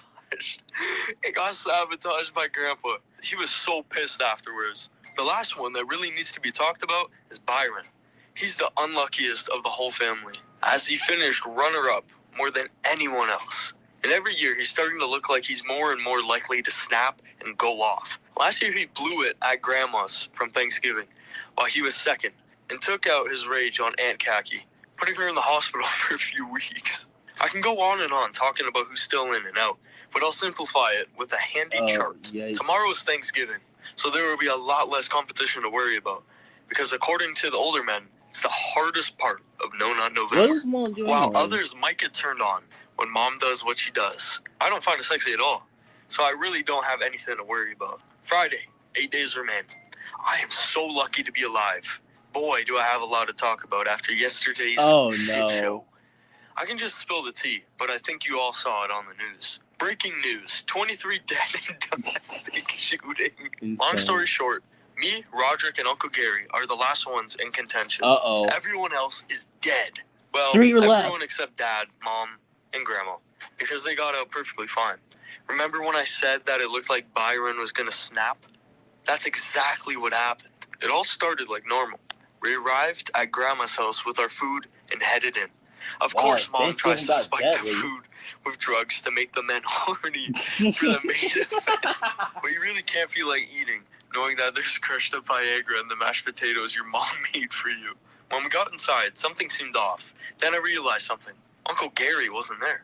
It got sabotaged by Grandpa. He was so pissed afterwards. The last one that really needs to be talked about is Byron. He's the unluckiest of the whole family, as he finished runner-up more than anyone else. And every year, he's starting to look like he's more and more likely to snap and go off. Last year, he blew it at Grandma's from Thanksgiving, while he was second, and took out his rage on Aunt Khaki, putting her in the hospital for a few weeks. I can go on and on talking about who's still in and out, but I'll simplify it with a handy chart. Yikes. Tomorrow is Thanksgiving, so there will be a lot less competition to worry about, because according to the older men, it's the hardest part of No Nut November. What is Mom doing? While others might get turned on when Mom does what she does, I don't find it sexy at all, so I really don't have anything to worry about. Friday, 8 days remain. I am so lucky to be alive. Boy, do I have a lot to talk about after yesterday's shit show. I can just spill the tea, but I think you all saw it on the news. Breaking news, 23 dead in domestic shooting. Insane. Long story short, me, Roderick, and Uncle Gary are the last ones in contention. Everyone else is dead. Well, everyone except Dad, Mom, and Grandma, because they got out perfectly fine. Remember when I said that it looked like Byron was going to snap? That's exactly what happened. It all started like normal. We arrived at Grandma's house with our food and headed in. Of course, Mom tries to spike the food with drugs to make the men horny for the main event. But you really can't feel like eating, knowing that there's crushed up Viagra in the mashed potatoes your mom made for you. When we got inside, something seemed off. Then I realized something. Uncle Gary wasn't there.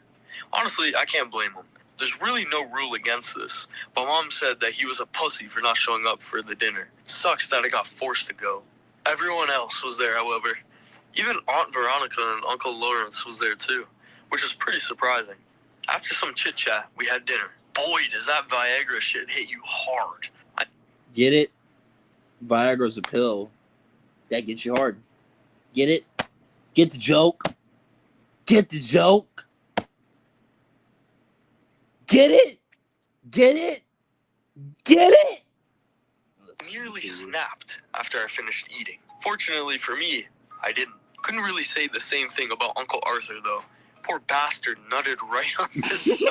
Honestly, I can't blame him. There's really no rule against this, but Mom said that he was a pussy for not showing up for the dinner. Sucks that I got forced to go. Everyone else was there, however. Even Aunt Veronica and Uncle Lawrence was there too, which was pretty surprising. After some chit-chat, we had dinner. Boy, does that Viagra shit hit you hard. Get it? Viagra's a pill. That gets you hard. Get it? Get the joke? Get the joke? Get it? Get it? Get it? Nearly snapped after I finished eating. Fortunately for me, I didn't. Couldn't really say the same thing about Uncle Arthur, though. Poor bastard nutted right on this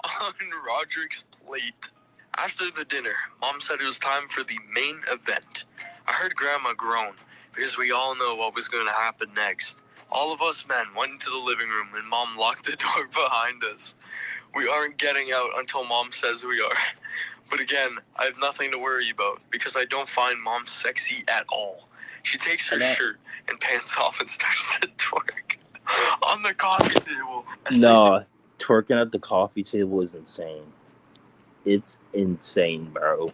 on Roderick's plate. After the dinner, Mom said it was time for the main event. I heard Grandma groan, because we all know what was going to happen next. All of us men went into the living room, and Mom locked the door behind us. We aren't getting out until Mom says we are. But again, I have nothing to worry about, because I don't find Mom sexy at all. She takes her shirt and pants off and starts to twerk on the coffee table. No, twerking at the coffee table is insane. It's insane, bro.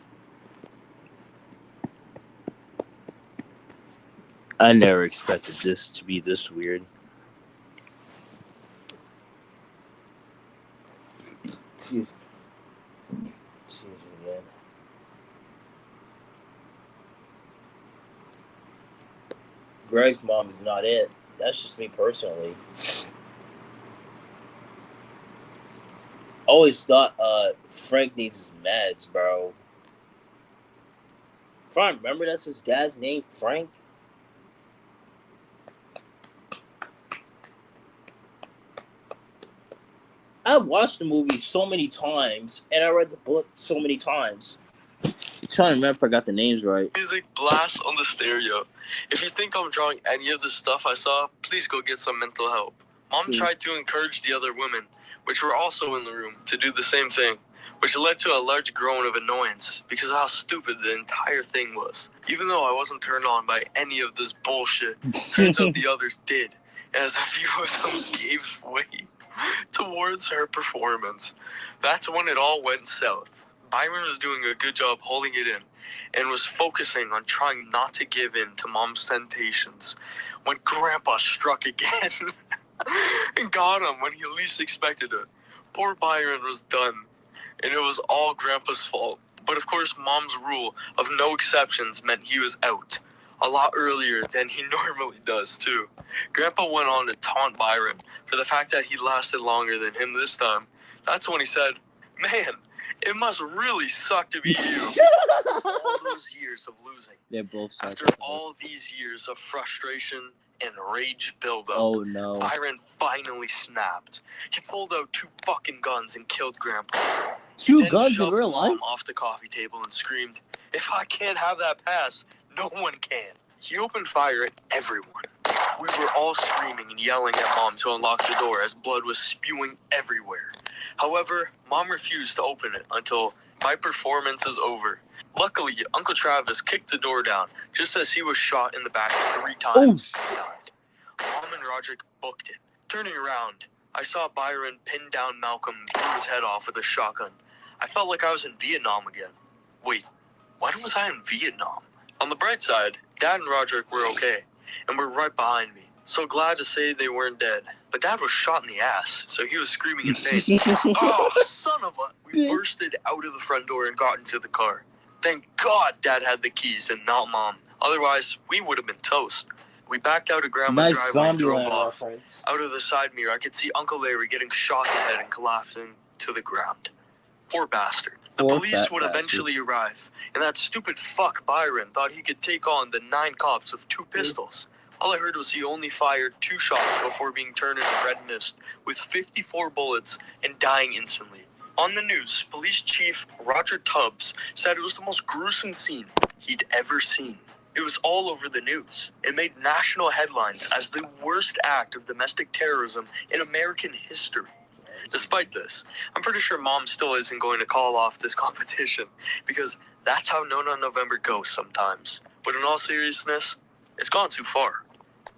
I never expected this to be this weird. Jeez. Jeez, again. Greg's mom is not it. That's just me personally. always thought Frank needs his meds, bro. Frank, remember that's his dad's name, Frank? I've watched the movie so many times, and I read the book so many times. I'm trying to remember if I got the names right. Music blasts on the stereo. If you think I'm drawing any of the stuff I saw, please go get some mental help. Mom tried to encourage the other women, which were also in the room, to do the same thing, which led to a large groan of annoyance because of how stupid the entire thing was. Even though I wasn't turned on by any of this bullshit, turns out the others did, as a few of them gave way towards her performance. That's when it all went south. Byron was doing a good job holding it in and was focusing on trying not to give in to Mom's temptations when Grandpa struck again and got him when he least expected it. Poor Byron was done, and it was all Grandpa's fault. But of course, Mom's rule of no exceptions meant he was out a lot earlier than he normally does, too. Grandpa went on to taunt Byron for the fact that he lasted longer than him this time. That's when he said, "Man, it must really suck to be you." All those years of losing. They're both After all these years of frustration and rage buildup, oh no, Byron finally snapped. He pulled out 2 fucking guns and killed Grandpa. 2 guns in real life? Mom off the coffee table and screamed, "If I can't have that pass, no one can." He opened fire at everyone. We were all screaming and yelling at Mom to unlock the door as blood was spewing everywhere. However, Mom refused to open it until my performance is over. Luckily, Uncle Travis kicked the door down just as he was shot in the back 3 times. Oh, Died. Mom and Roderick booked it. Turning around, I saw Byron pin down Malcolm and blew his head off with a shotgun. I felt like I was in Vietnam again. Wait, when was I in Vietnam? On the bright side, Dad and Roderick were okay, and were right behind me. So glad to say they weren't dead. But Dad was shot in the ass, so he was screaming in pain. Oh, son of a... We bursted out of the front door and got into the car. Thank God Dad had the keys and not Mom. Otherwise, we would have been toast. We backed out of Grandma's driveway and drove off. Out of the side mirror, I could see Uncle Larry getting shot in the head and collapsing to the ground. Poor bastard. The police would eventually arrive, and that stupid fuck Byron thought he could take on the 9 cops with 2 pistols. All I heard was he only fired 2 shots before being turned into red mist with 54 bullets and dying instantly. On the news, Police Chief Roger Tubbs said it was the most gruesome scene he'd ever seen. It was all over the news. It made national headlines as the worst act of domestic terrorism in American history. Despite this, I'm pretty sure Mom still isn't going to call off this competition because that's how No November goes sometimes. But in all seriousness, it's gone too far.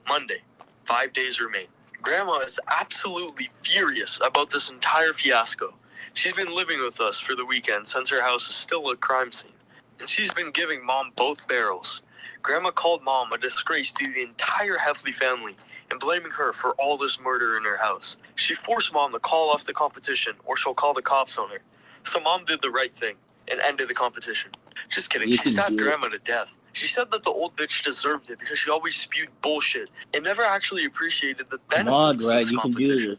Monday, 5 days remain. Grandma is absolutely furious about this entire fiasco. She's been living with us for the weekend since her house is still a crime scene. And she's been giving Mom both barrels. Grandma called Mom a disgrace to the entire Heffley family and blaming her for all this murder in her house. She forced Mom to call off the competition or she'll call the cops on her. So Mom did the right thing and ended the competition. Just kidding, she stabbed Grandma to death. She said that the old bitch deserved it because she always spewed bullshit and never actually appreciated the benefits of this competition.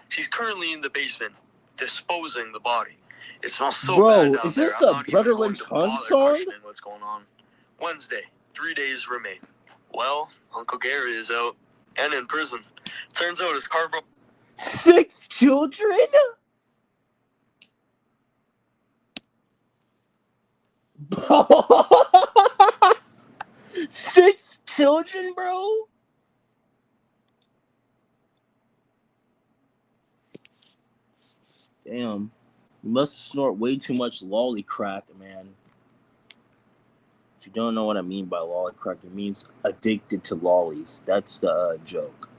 She's currently in the basement, disposing the body. It smells so bad down is there, this I'm a not even Brotherland going to Hunt bother song? questioning what's going on. Wednesday, 3 days remain. Well, Uncle Gary is out and in prison. Turns out his car broke. 6 children? Six children, bro? Damn. You must snort way too much lolly crack, man. If you don't know what I mean by lolly crack, it means addicted to lollies. That's the joke.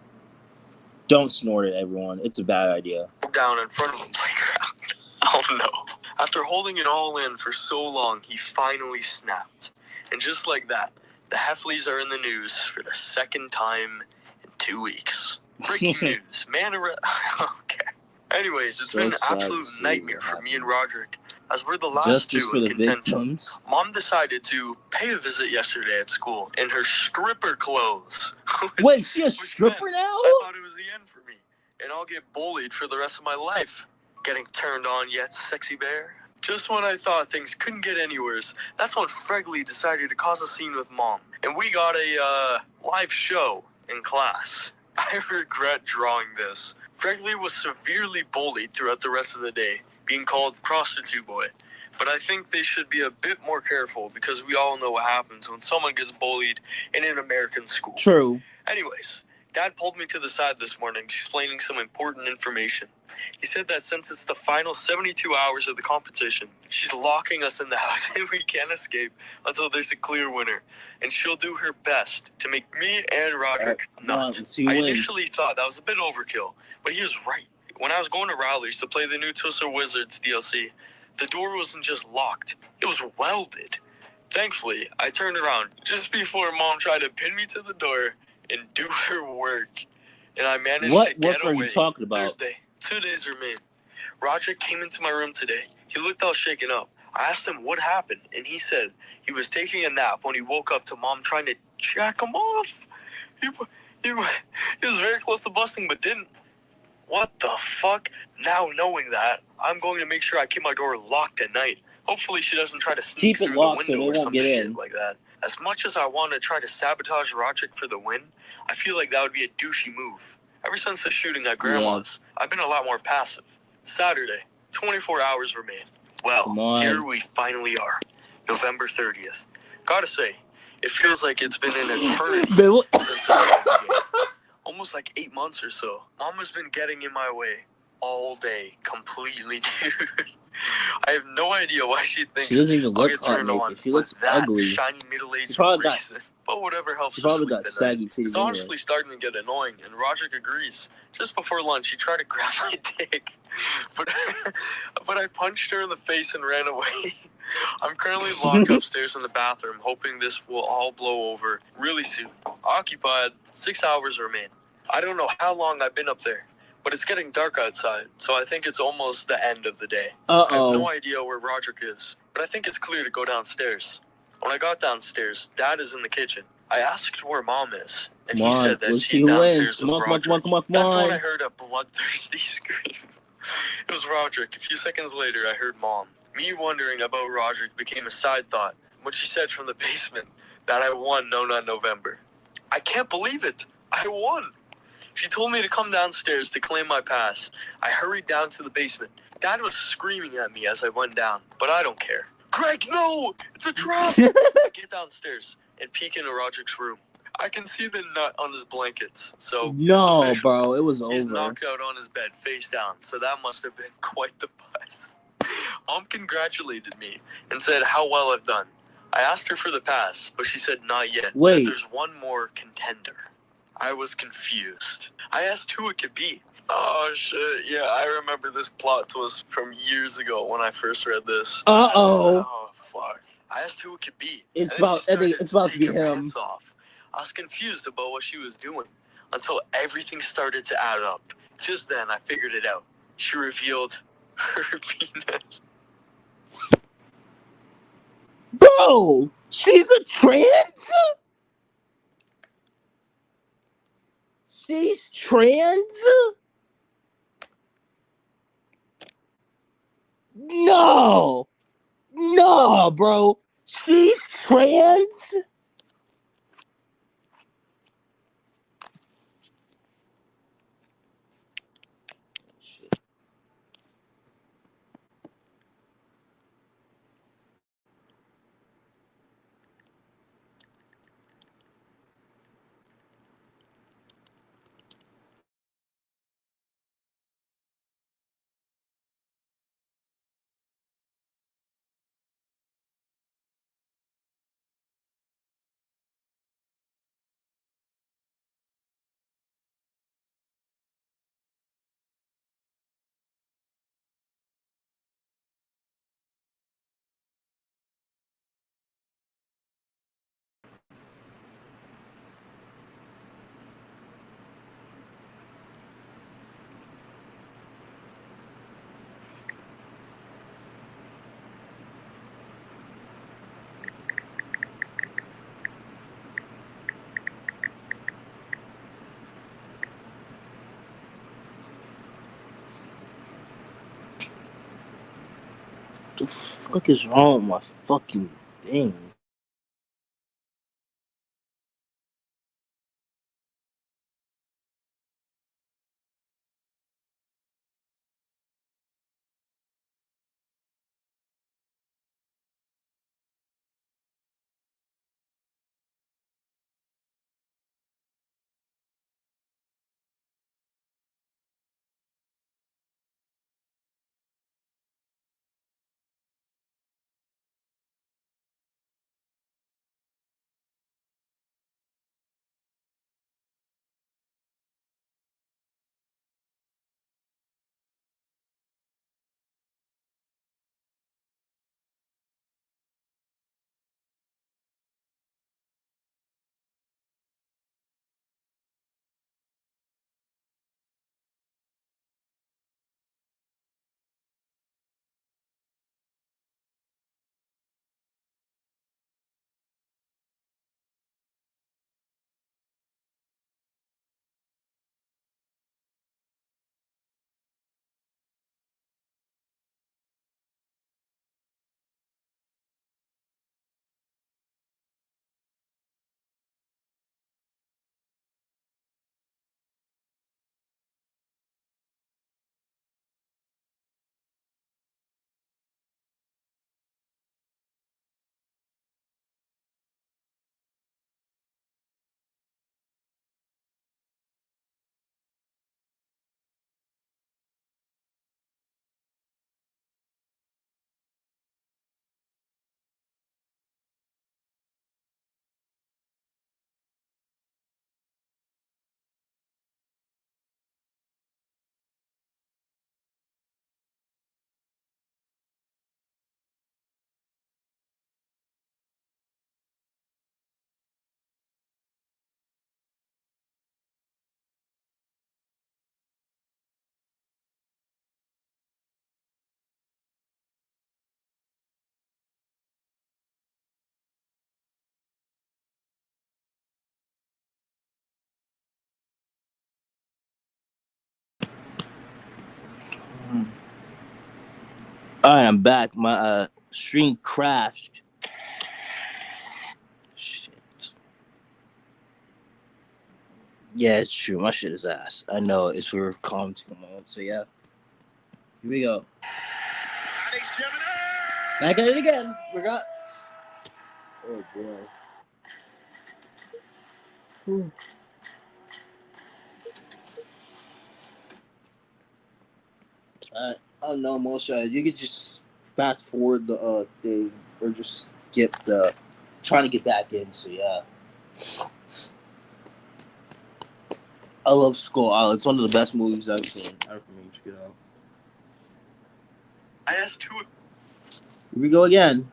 Don't snort it, everyone. It's a bad idea. Down in front of the playground. Oh no. After holding it all in for so long, he finally snapped. And just like that, the Heffleys are in the news for the 2nd time in 2 weeks. Breaking news. Okay. Anyways, it's been an absolute nightmare for me and Roderick, as we're the last 2 in contention. Mom decided to pay a visit yesterday at school in her stripper clothes. Wait, she a stripper now? I thought it was the end for me, and I'll get bullied for the rest of my life. getting turned on yet, sexy bear? Just when I thought things couldn't get any worse, that's when Fregley decided to cause a scene with Mom. And we got a, live show in class. I regret drawing this. Fregley was severely bullied throughout the rest of the day, being called prostitute boy. But I think they should be a bit more careful because we all know what happens when someone gets bullied in an American school. True. Anyways, Dad pulled me to the side this morning explaining some important information. He said that since it's the final 72 hours of the competition, she's locking us in the house and we can't escape until there's a clear winner. And she'll do her best to make me and Roderick nut. I initially thought that was a bit overkill, but he was right. When I was going to Rowley's to play the new Twister Wizards DLC, the door wasn't just locked, it was welded. Thankfully, I turned around just before Mom tried to pin me to the door and do her work. And I managed to get away. What are you talking about? Thursday. 2 days remain. Roger came into my room today. He looked all shaken up. I asked him what happened, and he said he was taking a nap when he woke up to Mom trying to jack him off. He was very close to busting, but didn't. What the fuck? Now knowing that, I'm going to make sure I keep my door locked at night. Hopefully she doesn't try to sneak through the window or some shit like that. As much as I want to try to sabotage Roderick for the win, I feel like that would be a douchey move. Ever since the shooting at Grandma's, I've been a lot more passive. Saturday, 24 hours remain. Well, here we finally are. November 30th. Gotta say, it feels like it's been an eternity since the game. Almost like 8 months or so. Mom has been getting in my way all day, completely nude. I have no idea why she thinks she doesn't even look I'll get turned on. She looks ugly. Shiny middle-aged she probably reason. But whatever helps. She probably got saggy titties. It's honestly starting to get annoying, and Roderick agrees. Just before lunch, he tried to grab my dick, but I punched her in the face and ran away. I'm currently locked upstairs in the bathroom, hoping this will all blow over really soon. Occupied, 6 hours remain. I don't know how long I've been up there, but it's getting dark outside, so I think it's almost the end of the day. I have no idea where Roderick is, but I think it's clear to go downstairs. When I got downstairs, Dad is in the kitchen. I asked where Mom is, and he said that she's downstairs with Roderick. That's when I heard a bloodthirsty scream. It was Roderick. A few seconds later, I heard Mom. Me wondering about Roderick became a side thought when she said from the basement that I won No Nut November. I can't believe it. I won. She told me to come downstairs to claim my pass. I hurried down to the basement. Dad was screaming at me as I went down, but I don't care. Greg, no! It's a trap! I get downstairs and peek into Roderick's room. I can see the nut on his blankets, so... No, bro, it was He's over. knocked out on his bed, face down, so that must have been quite the bust. Mom congratulated me and said how well I've done. I asked her for the pass, but she said not yet. Wait. That there's one more contender. I was confused. I asked who it could be. Oh, shit. Yeah, I remember this plot twist from years ago when I first read this. Oh, fuck. I asked who it could be. It's about to be him. Off. I was confused about what she was doing until everything started to add up. Just then, I figured it out. She revealed her penis. Bro, she's a trans? She's trans? No, bro. She's trans? The fuck is wrong with my fucking thing? Alright, I'm back. My stream crashed. Shit. Yeah, it's true. My shit is ass. I know. It's for commenting on my own. So yeah. Here we go. Back at it again. Forgot. Oh boy. I don't know, Moshe. You could just fast forward the thing or just skip the trying to get back in. So yeah. I love Skull Island. It's one of the best movies I've seen. I recommend you check it out. I asked who it Here we go again.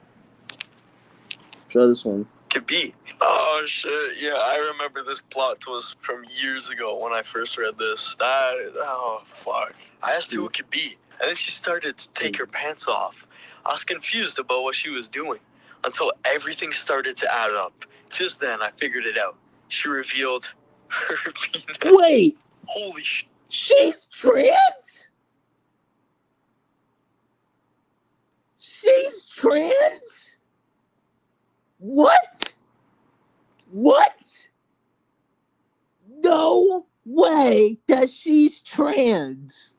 Try this one. could be. Oh shit! Yeah, I remember this plot twist from years ago when I first read this. Oh fuck! I asked who it could be, and then she started to take her pants off. I was confused about what she was doing until everything started to add up. Just then, I figured it out. She revealed her penis. Wait, Holy shit! she's trans? She's trans? What? What? No way that she's trans.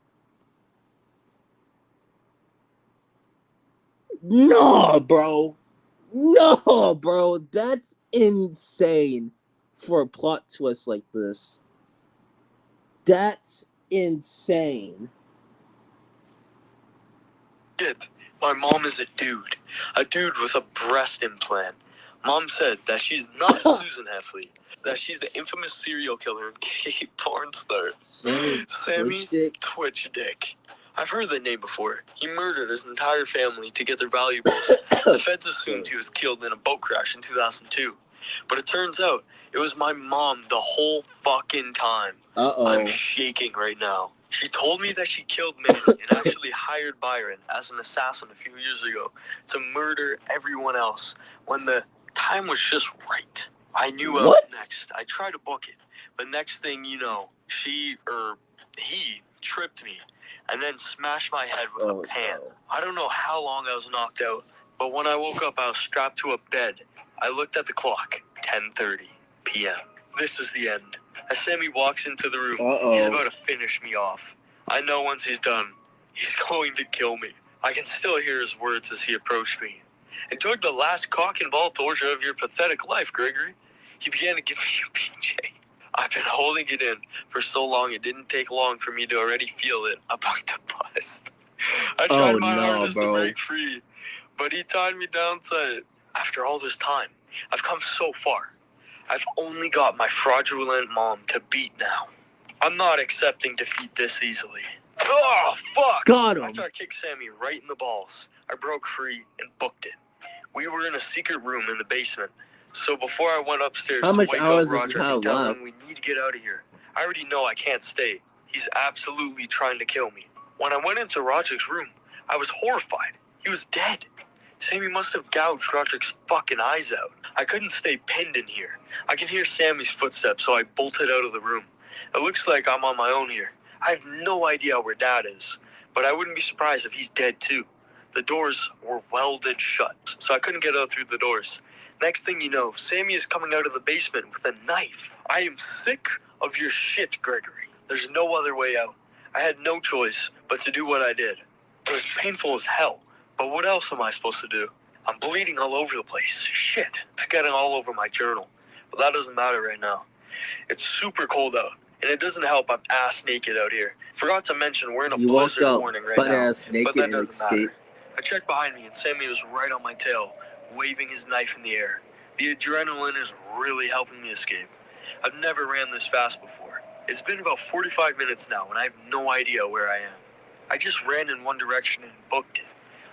No, bro. No, bro. That's insane for a plot twist like this. That's insane. Shit. My mom is a dude with a breast implant. Mom said that she's not Susan Heffley, that she's the infamous serial killer and gay porn star. Sammy Twitch Dick. I've heard the name before. He murdered his entire family to get their valuables. The feds assumed he was killed in a boat crash in 2002. But it turns out it was my mom the whole fucking time. I'm shaking right now. She told me that she killed Manny and actually hired Byron as an assassin a few years ago to murder everyone else when the time was just right. I knew what was next. I tried to book it, but next thing you know, he tripped me. and then smashed my head with a pan. No. I don't know how long I was knocked out, but when I woke up, I was strapped to a bed. I looked at the clock, 10:30 p.m. This is the end. As Sammy walks into the room, he's about to finish me off. I know once he's done, he's going to kill me. I can still hear his words as he approached me. Enjoyed the last cock and ball torture of your pathetic life, Gregory. He began to give me a PJ. I've been holding it in for so long, it didn't take long for me to already feel it about to bust. I tried my hardest to break free, but he tied me down tight. After all this time, I've come so far. I've only got my fraudulent mom to beat now. I'm not accepting defeat this easily. Oh, fuck! Got him. After I kicked Sammy right in the balls, I broke free and booked it. We were in a secret room in the basement, so before I went upstairs to wake up Roger and tell him we need to get out of here, I already know I can't stay. He's absolutely trying to kill me. When I went into Roderick's room, I was horrified. He was dead. Sammy must have gouged Roderick's fucking eyes out. I couldn't stay pinned in here. I can hear Sammy's footsteps, so I bolted out of the room. It looks like I'm on my own here. I have no idea where Dad is, but I wouldn't be surprised if he's dead too. The doors were welded shut, so I couldn't get out through the doors. Next thing you know, Sammy is coming out of the basement with a knife. I am sick of your shit, Gregory. There's no other way out. I had no choice but to do what I did. It was painful as hell, but what else am I supposed to do? I'm bleeding all over the place. Shit, it's getting all over my journal. But that doesn't matter right now. It's super cold out, and it doesn't help I'm ass naked out here. Forgot to mention we're in a blizzard warning right now, but that doesn't matter. I checked behind me, and Sammy was right on my tail, waving his knife in the air. The adrenaline is really helping me escape. I've never ran this fast before. It's been about 45 minutes now, and I have no idea where I am. I just ran in one direction and booked it.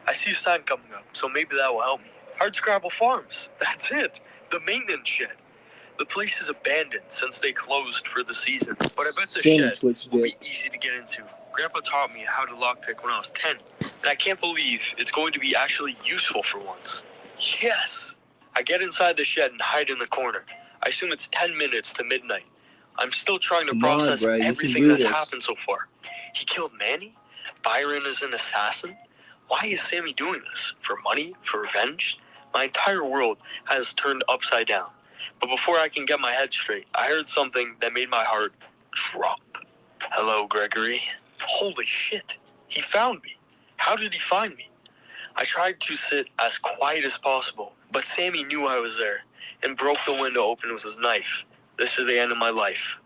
I see a sign coming up, so maybe that will help me. Hardscrabble Farms. That's it. The maintenance shed. The place is abandoned since they closed for the season. But I bet the shed will be easy to get into. Grandpa taught me how to lockpick when I was 10. And I can't believe it's going to be actually useful for once. Yes! I get inside the shed and hide in the corner. I assume it's 10 minutes to midnight. I'm still trying to process everything that's happened so far. He killed Manny? Byron is an assassin? Why is Sammy doing this? For money? For revenge? My entire world has turned upside down. But before I can get my head straight, I heard something that made my heart drop. Hello, Gregory. Holy shit. He found me. How did he find me? I tried to sit as quiet as possible, but Sammy knew I was there and broke the window open with his knife. This is the end of my life.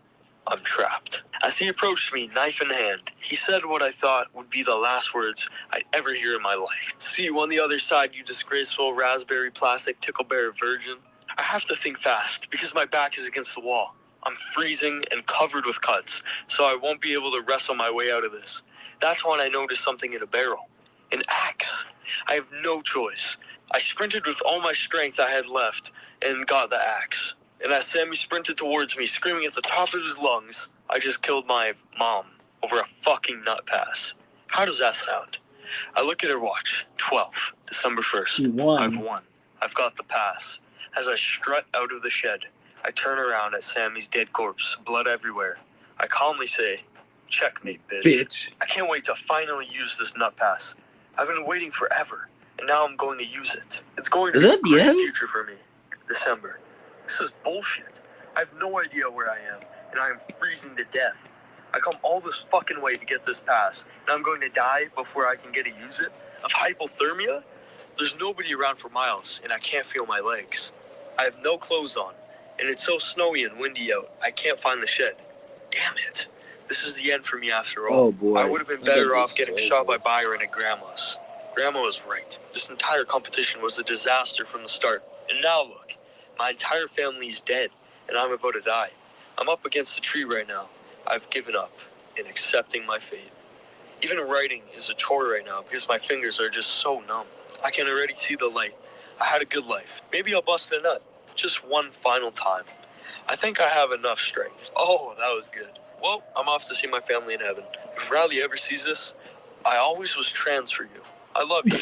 I'm trapped. As he approached me, knife in hand, he said what I thought would be the last words I'd ever hear in my life. See you on the other side, you disgraceful raspberry plastic tickleberry virgin. I have to think fast because my back is against the wall. I'm freezing and covered with cuts, so I won't be able to wrestle my way out of this. That's when I noticed something in a barrel. An axe. I have no choice. I sprinted with all my strength I had left and got the axe. And as Sammy sprinted towards me, screaming at the top of his lungs, I just killed my mom over a fucking nut pass. How does that sound? I look at her watch. 12, December 1st. I've won. I've got the pass. As I strut out of the shed, I turn around at Sammy's dead corpse, blood everywhere. I calmly say, checkmate, bitch. I can't wait to finally use this nut pass. I've been waiting forever, and now I'm going to use it. It's going to be a great future for me. December. This is bullshit. I have no idea where I am, and I am freezing to death. I come all this fucking way to get this pass, and I'm going to die before I can get to use it? Of hypothermia? There's nobody around for miles, and I can't feel my legs. I have no clothes on, and it's so snowy and windy out, I can't find the shed. Damn it. This is the end for me after all. Oh boy. I would have been better off getting shot by Byron at Grandma's. Grandma was right. This entire competition was a disaster from the start. And now look, my entire family is dead, and I'm about to die. I'm up against a tree right now. I've given up in accepting my fate. Even writing is a chore right now because my fingers are just so numb. I can already see the light. I had a good life. Maybe I'll bust a nut. Just one final time. I think I have enough strength. Oh, that was good. Well, I'm off to see my family in heaven. If Riley ever sees this, I always was trans for you. I love you.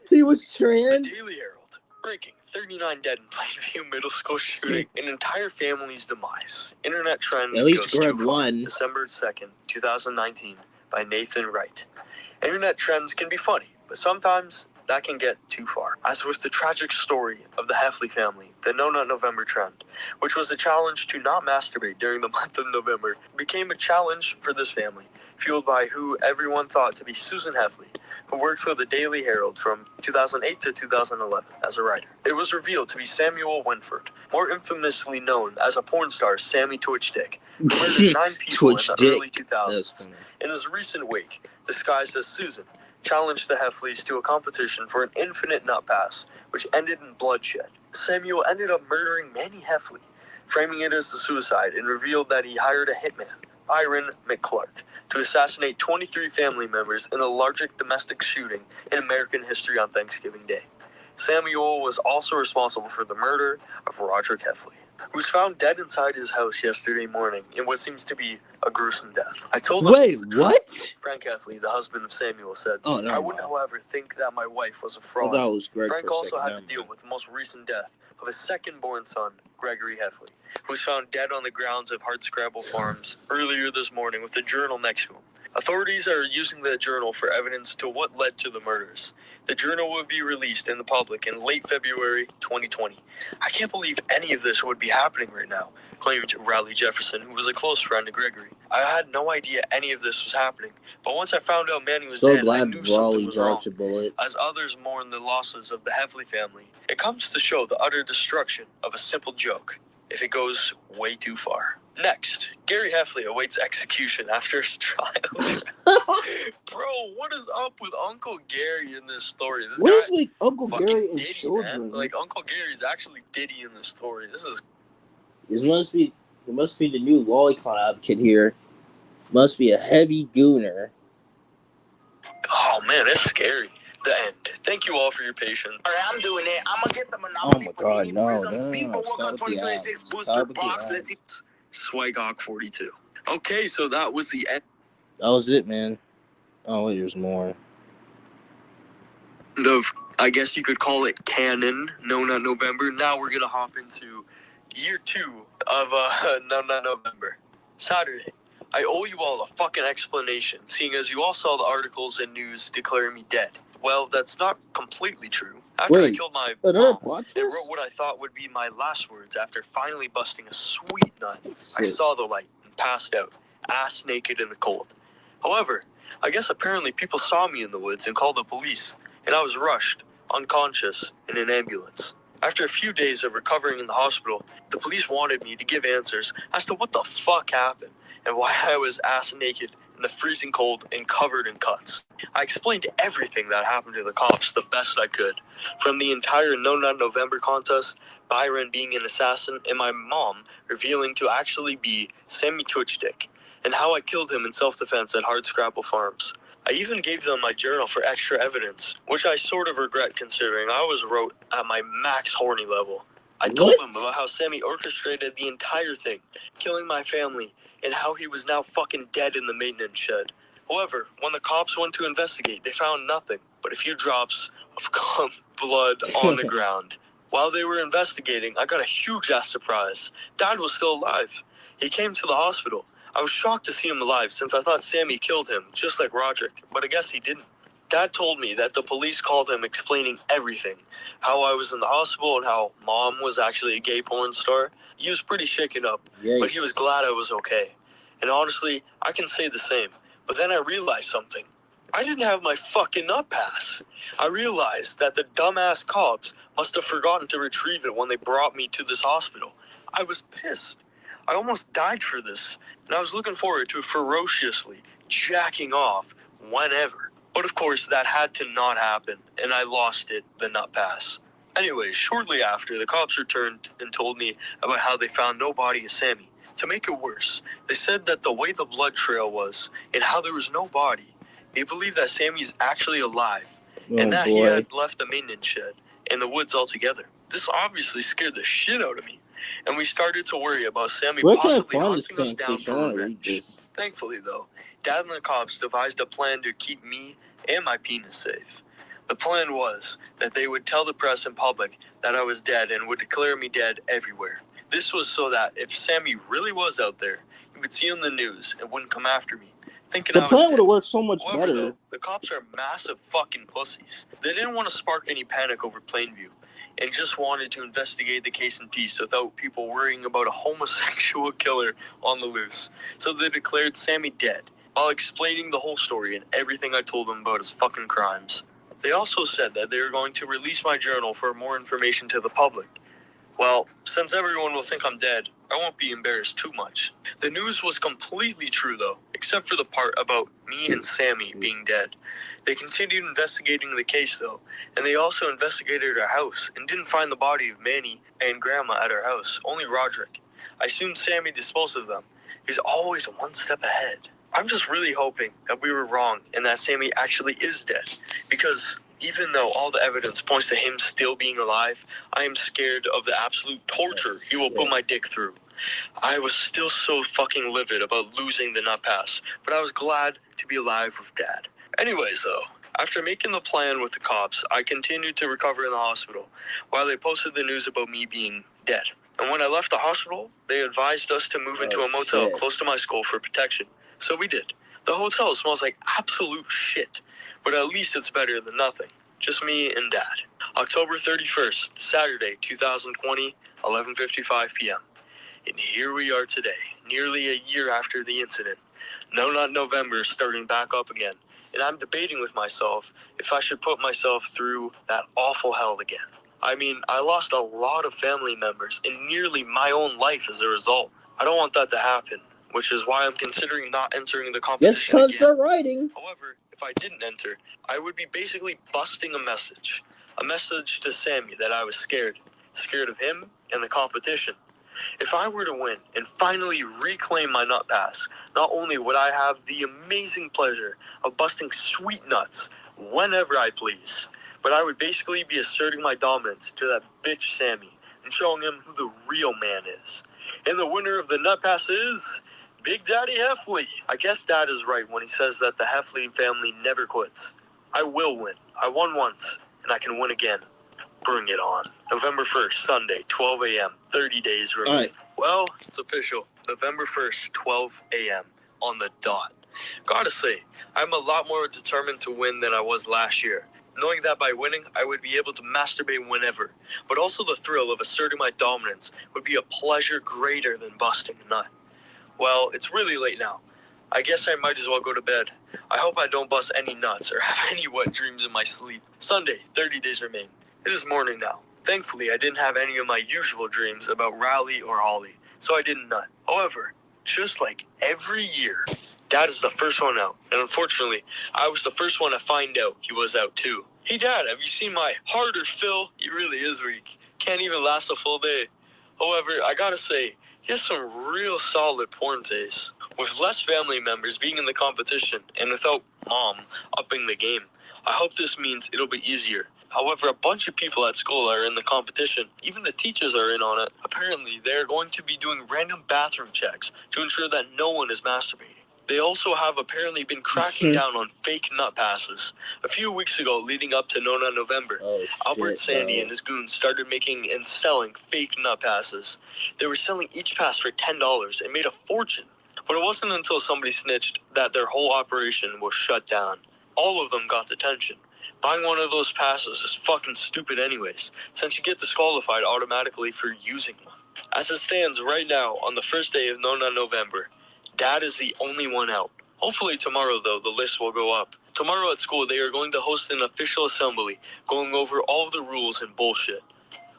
He was trans? The Daily Herald. Breaking. 39 dead in Plainview Middle School shooting. An entire family's demise. Internet trend. At least grab one. December 2nd, 2019. by Nathan Wright. Internet trends can be funny, but sometimes that can get too far. As with the tragic story of the Heffley family, the No Nut November trend, which was a challenge to not masturbate during the month of November, became a challenge for this family, fueled by who everyone thought to be Susan Heffley, who worked for the Daily Herald from 2008 to 2011 as a writer. It was revealed to be Samuel Winford, more infamously known as a porn star Sammy Twitchdick, who murdered 9 people in the early 2000s. In his recent wake, disguised as Susan, challenged the Heffleys to a competition for an infinite nut pass, which ended in bloodshed. Samuel ended up murdering Manny Heffley, framing it as a suicide, and revealed that he hired a hitman, Byron McClark, to assassinate 23 family members in the largest domestic shooting in American history on Thanksgiving Day. Samuel was also responsible for the murder of Roderick Heffley, who was found dead inside his house yesterday morning in what seems to be a gruesome death. I told him. Wait, what? Frank Heffley, the husband of Samuel, said, Oh, no. I wouldn't, however, think that my wife was a fraud. That was Greg. Frank also had to deal with the most recent death of his second-born son, Gregory Heffley, who was found dead on the grounds of Hardscrabble Farms earlier this morning with a journal next to him. Authorities are using the journal for evidence to what led to the murders. The journal will be released in the public in late February 2020. I can't believe any of this would be happening right now, claimed Riley Jefferson, who was a close friend of Gregory. I had no idea any of this was happening, but once I found out Manny was dead, I knew something was wrong. As others mourn the losses of the Heffley family, it comes to show the utter destruction of a simple joke, if it goes way too far. Next, Gary Heffley awaits execution after his trial. Bro, what is up with Uncle Gary in this story? This what guy is with Uncle Gary and Diddy, children? Man. Like, Uncle Gary is actually Diddy in this story. This must be the new lolicon advocate here. Must be a heavy gooner. Oh man, that's scary. The end. Thank you all for your patience. All right, I'm doing it. I'm gonna get the Monopoly. Oh my God, no. FIFA World Cup 2026 booster box. Let's see. Swagok 42. Okay, so that was the end. That was it, man. Oh, wait, there's more. Of, I guess you could call it canon, No Nut November. Now we're gonna hop into year 2 of No Nut November. Saturday. I owe you all a fucking explanation, seeing as you all saw the articles and news declaring me dead. Well, that's not completely true. After I killed my mom, I wrote what I thought would be my last words after finally busting a sweet nut. I saw the light and passed out, ass naked in the cold. However, I guess apparently people saw me in the woods and called the police, and I was rushed, unconscious, in an ambulance. After a few days of recovering in the hospital, the police wanted me to give answers as to what the fuck happened and why I was ass naked in the freezing cold and covered in cuts. I explained everything that happened to the cops the best I could, from the entire No Nut November contest, Byron being an assassin, and my mom revealing to actually be Sammy Twitchdick, and how I killed him in self-defense at Hardscrabble Farms. I even gave them my journal for extra evidence, which I sort of regret considering I always wrote at my max horny level. I told them about how Sammy orchestrated the entire thing, killing my family, and how he was now fucking dead in the maintenance shed. However, when the cops went to investigate, they found nothing but a few drops of cum blood on the ground. While they were investigating, I got a huge-ass surprise. Dad was still alive. He came to the hospital. I was shocked to see him alive since I thought Sammy killed him, just like Roderick, but I guess he didn't. Dad told me that the police called him explaining everything, how I was in the hospital and how Mom was actually a gay porn star. He was pretty shaken up, but he was glad I was okay. And honestly, I can say the same. But then I realized something. I didn't have my fucking nut pass. I realized that the dumbass cops must have forgotten to retrieve it when they brought me to this hospital. I was pissed. I almost died for this, and I was looking forward to ferociously jacking off whenever. But of course, that had to not happen, and I lost it, the nut pass. Anyways, shortly after, the cops returned and told me about how they found no body of Sammy. To make it worse, they said that the way the blood trail was and how there was no body, they believe that Sammy's actually alive and that he had left the maintenance shed and the woods altogether. This obviously scared the shit out of me, and we started to worry about Sammy possibly hunting us down for revenge. Thankfully, though, Dad and the cops devised a plan to keep me and my penis safe. The plan was that they would tell the press and public that I was dead and would declare me dead everywhere. This was so that if Sammy really was out there, you would see on the news and wouldn't come after me. thinking The I was plan would dead. have worked so much However, better. though, the cops are massive fucking pussies. They didn't want to spark any panic over Plainview and just wanted to investigate the case in peace without people worrying about a homosexual killer on the loose. So they declared Sammy dead while explaining the whole story and everything I told them about his fucking crimes. They also said that they were going to release my journal for more information to the public. Well, since everyone will think I'm dead, I won't be embarrassed too much. The news was completely true though, except for the part about me and Sammy being dead. They continued investigating the case though, and they also investigated our house and didn't find the body of Manny and Grandma at our house, only Roderick. I assume Sammy disposed of them. He's always one step ahead. I'm just really hoping that we were wrong and that Sammy actually is dead, because even though all the evidence points to him still being alive, I am scared of the absolute torture he will put my dick through. I was still so fucking livid about losing the nut pass, but I was glad to be alive with Dad. Anyways though, after making the plan with the cops, I continued to recover in the hospital while they posted the news about me being dead. And when I left the hospital, they advised us to move into a motel close to my school for protection. So we did. The hotel smells like absolute shit, but at least it's better than nothing. Just me and Dad. October 31st, Saturday, 2020, 11:55 p.m. And here we are today, nearly a year after the incident. No Nut November is starting back up again, and I'm debating with myself if I should put myself through that awful hell again. I mean, I lost a lot of family members and nearly my own life as a result. I don't want that to happen, which is why I'm considering not entering the competition again. Start writing. However, if I didn't enter, I would be basically busting a message to Sammy that I was scared of him and the competition. If I were to win and finally reclaim my nut pass, not only would I have the amazing pleasure of busting sweet nuts whenever I please, but I would basically be asserting my dominance to that bitch Sammy and showing him who the real man is. And the winner of the nut pass is Big Daddy Heffley. I guess Dad is right when he says that the Heffley family never quits. I will win. I won once, and I can win again. Bring it on. November 1st, Sunday, 12 a.m., 30 days remain. Right. Well, it's official. November 1st, 12 a.m., on the dot. Gotta say, I'm a lot more determined to win than I was last year. Knowing that by winning, I would be able to masturbate whenever, but also the thrill of asserting my dominance would be a pleasure greater than busting a nut. Well, it's really late now. I guess I might as well go to bed. I hope I don't bust any nuts or have any wet dreams in my sleep. Sunday, 30 days remain. It is morning now. Thankfully, I didn't have any of my usual dreams about Rowley or Holly, so I didn't nut. However, just like every year, Dad is the first one out, and unfortunately, I was the first one to find out he was out too. Hey Dad, have you seen my harder Phil? He really is weak. Can't even last a full day. However, I gotta say, he has some real solid porn taste. With less family members being in the competition, and without Mom upping the game, I hope this means it'll be easier. However, a bunch of people at school are in the competition. Even the teachers are in on it. Apparently, they're going to be doing random bathroom checks to ensure that no one is masturbating. They also have apparently been cracking down on fake nut passes. A few weeks ago, leading up to No Nut November, Albert Sandy and his goons started making and selling fake nut passes. They were selling each pass for $10 and made a fortune. But it wasn't until somebody snitched that their whole operation was shut down. All of them got detention. Buying one of those passes is fucking stupid anyways, since you get disqualified automatically for using one. As it stands right now, on the first day of No Nut November, Dad is the only one out. Hopefully tomorrow, though, the list will go up. Tomorrow at school, they are going to host an official assembly, going over all of the rules and bullshit.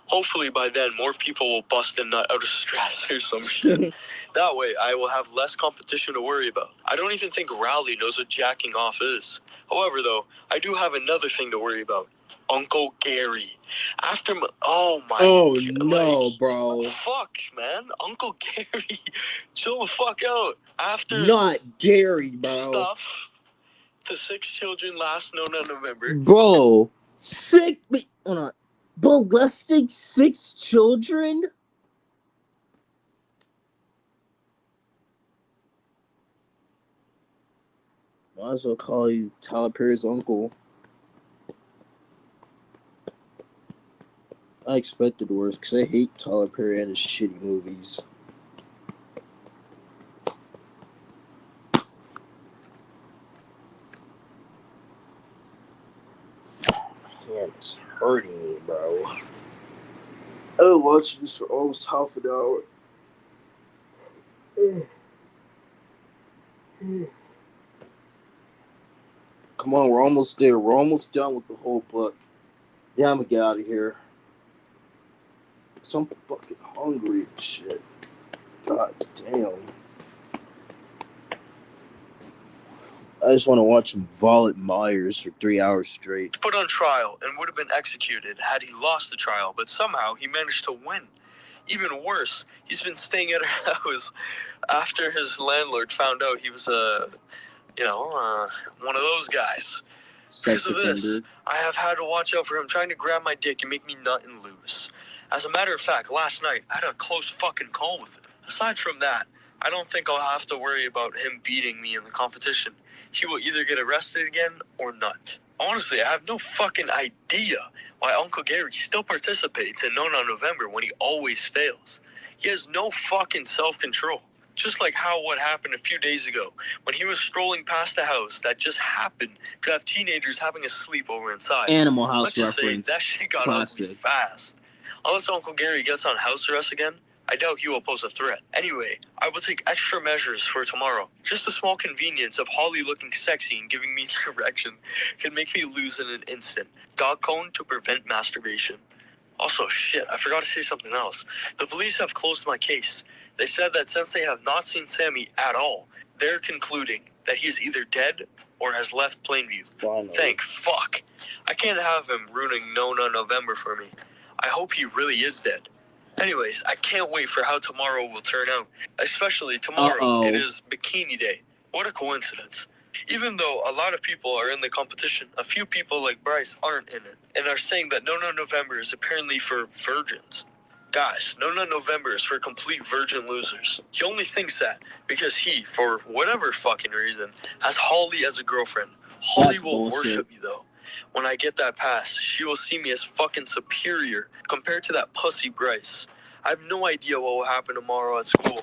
Hopefully by then, more people will bust a nut out of stress or some shit. That way, I will have less competition to worry about. I don't even think Rowley knows what jacking off is. However, though, I do have another thing to worry about. Uncle Gary. Oh no, bro. Fuck, man. Uncle Gary. Chill the fuck out. After not Gary, bro. Stuff to 6 children last No Nut November. Bro. Molesting 6 children? Might as well call you Tyler Perry's uncle. I expected worse because I hate Tyler Perry and his shitty movies. It's hurting me, bro. I watched this for almost half an hour. Come on, we're almost there. We're almost done with the whole book. Yeah, I'm gonna get out of here. I'm fucking hungry and shit. God damn. I just want to watch some Violet Myers for 3 hours straight. Put on trial and would have been executed had he lost the trial, but somehow he managed to win. Even worse, he's been staying at her house after his landlord found out he was one of those guys. Sex Because of offender. this, I have had to watch out for him trying to grab my dick and make me nut and lose. As a matter of fact, last night, I had a close fucking call with him. Aside from that, I don't think I'll have to worry about him beating me in the competition. He will either get arrested again or not. Honestly, I have no fucking idea why Uncle Gary still participates in No November when he always fails. He has no fucking self-control. Just like what happened a few days ago when he was strolling past a house that just happened to have teenagers having a sleepover inside. Animal House Let's just reference. say that shit got Classic. ugly fast. Unless Uncle Gary gets on house arrest again, I doubt he will pose a threat. Anyway, I will take extra measures for tomorrow. Just the small convenience of Holly looking sexy and giving me direction can make me lose in an instant. Dog cone to prevent masturbation. Also, shit, I forgot to say something else. The police have closed my case. They said that since they have not seen Sammy at all, they're concluding that he is either dead or has left Plainview. Finally. Thank fuck. I can't have him ruining No November for me. I hope he really is dead. Anyways, I can't wait for how tomorrow will turn out. Especially tomorrow. Uh-oh. It is Bikini Day. What a coincidence. Even though a lot of people are in the competition, a few people like Bryce aren't in it, and are saying that No November is apparently for virgins. Guys, No November is for complete virgin losers. He only thinks that because he, for whatever fucking reason, has Holly as a girlfriend. Holly That's will bullshit. worship me though. When I get that pass, she will see me as fucking superior compared to that pussy Bryce. I have no idea what will happen tomorrow at school,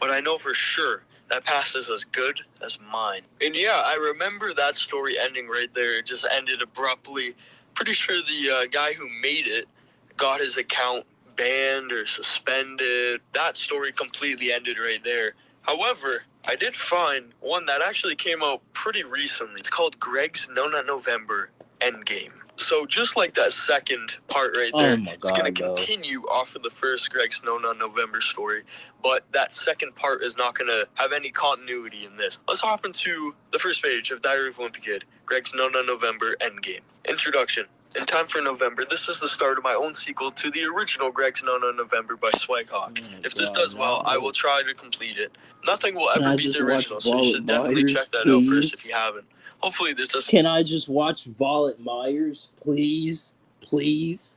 but I know for sure that pass is as good as mine. And yeah, I remember that story ending right there. It just ended abruptly. Pretty sure the guy who made it got his account banned or suspended. That story completely ended right there. However, I did find one that actually came out pretty recently. It's called Greg's No November Endgame. So just like that second part right there, Oh my it's going God, to bro. continue off of the first Greg's No November story, but that second part is not going to have any continuity in this. Let's hop into the first page of Diary of a Wimpy Kid, Greg's No November Endgame. Introduction. In time for November, this is the start of my own sequel to the original Greg's No November by Swighawk. If this does well, I will try to complete it. Nothing will Can ever I beat just the watch original, so you should Violet definitely Myers, check that out first please? if you haven't. Hopefully this doesn't... Can I just watch Violet Myers, please? Please?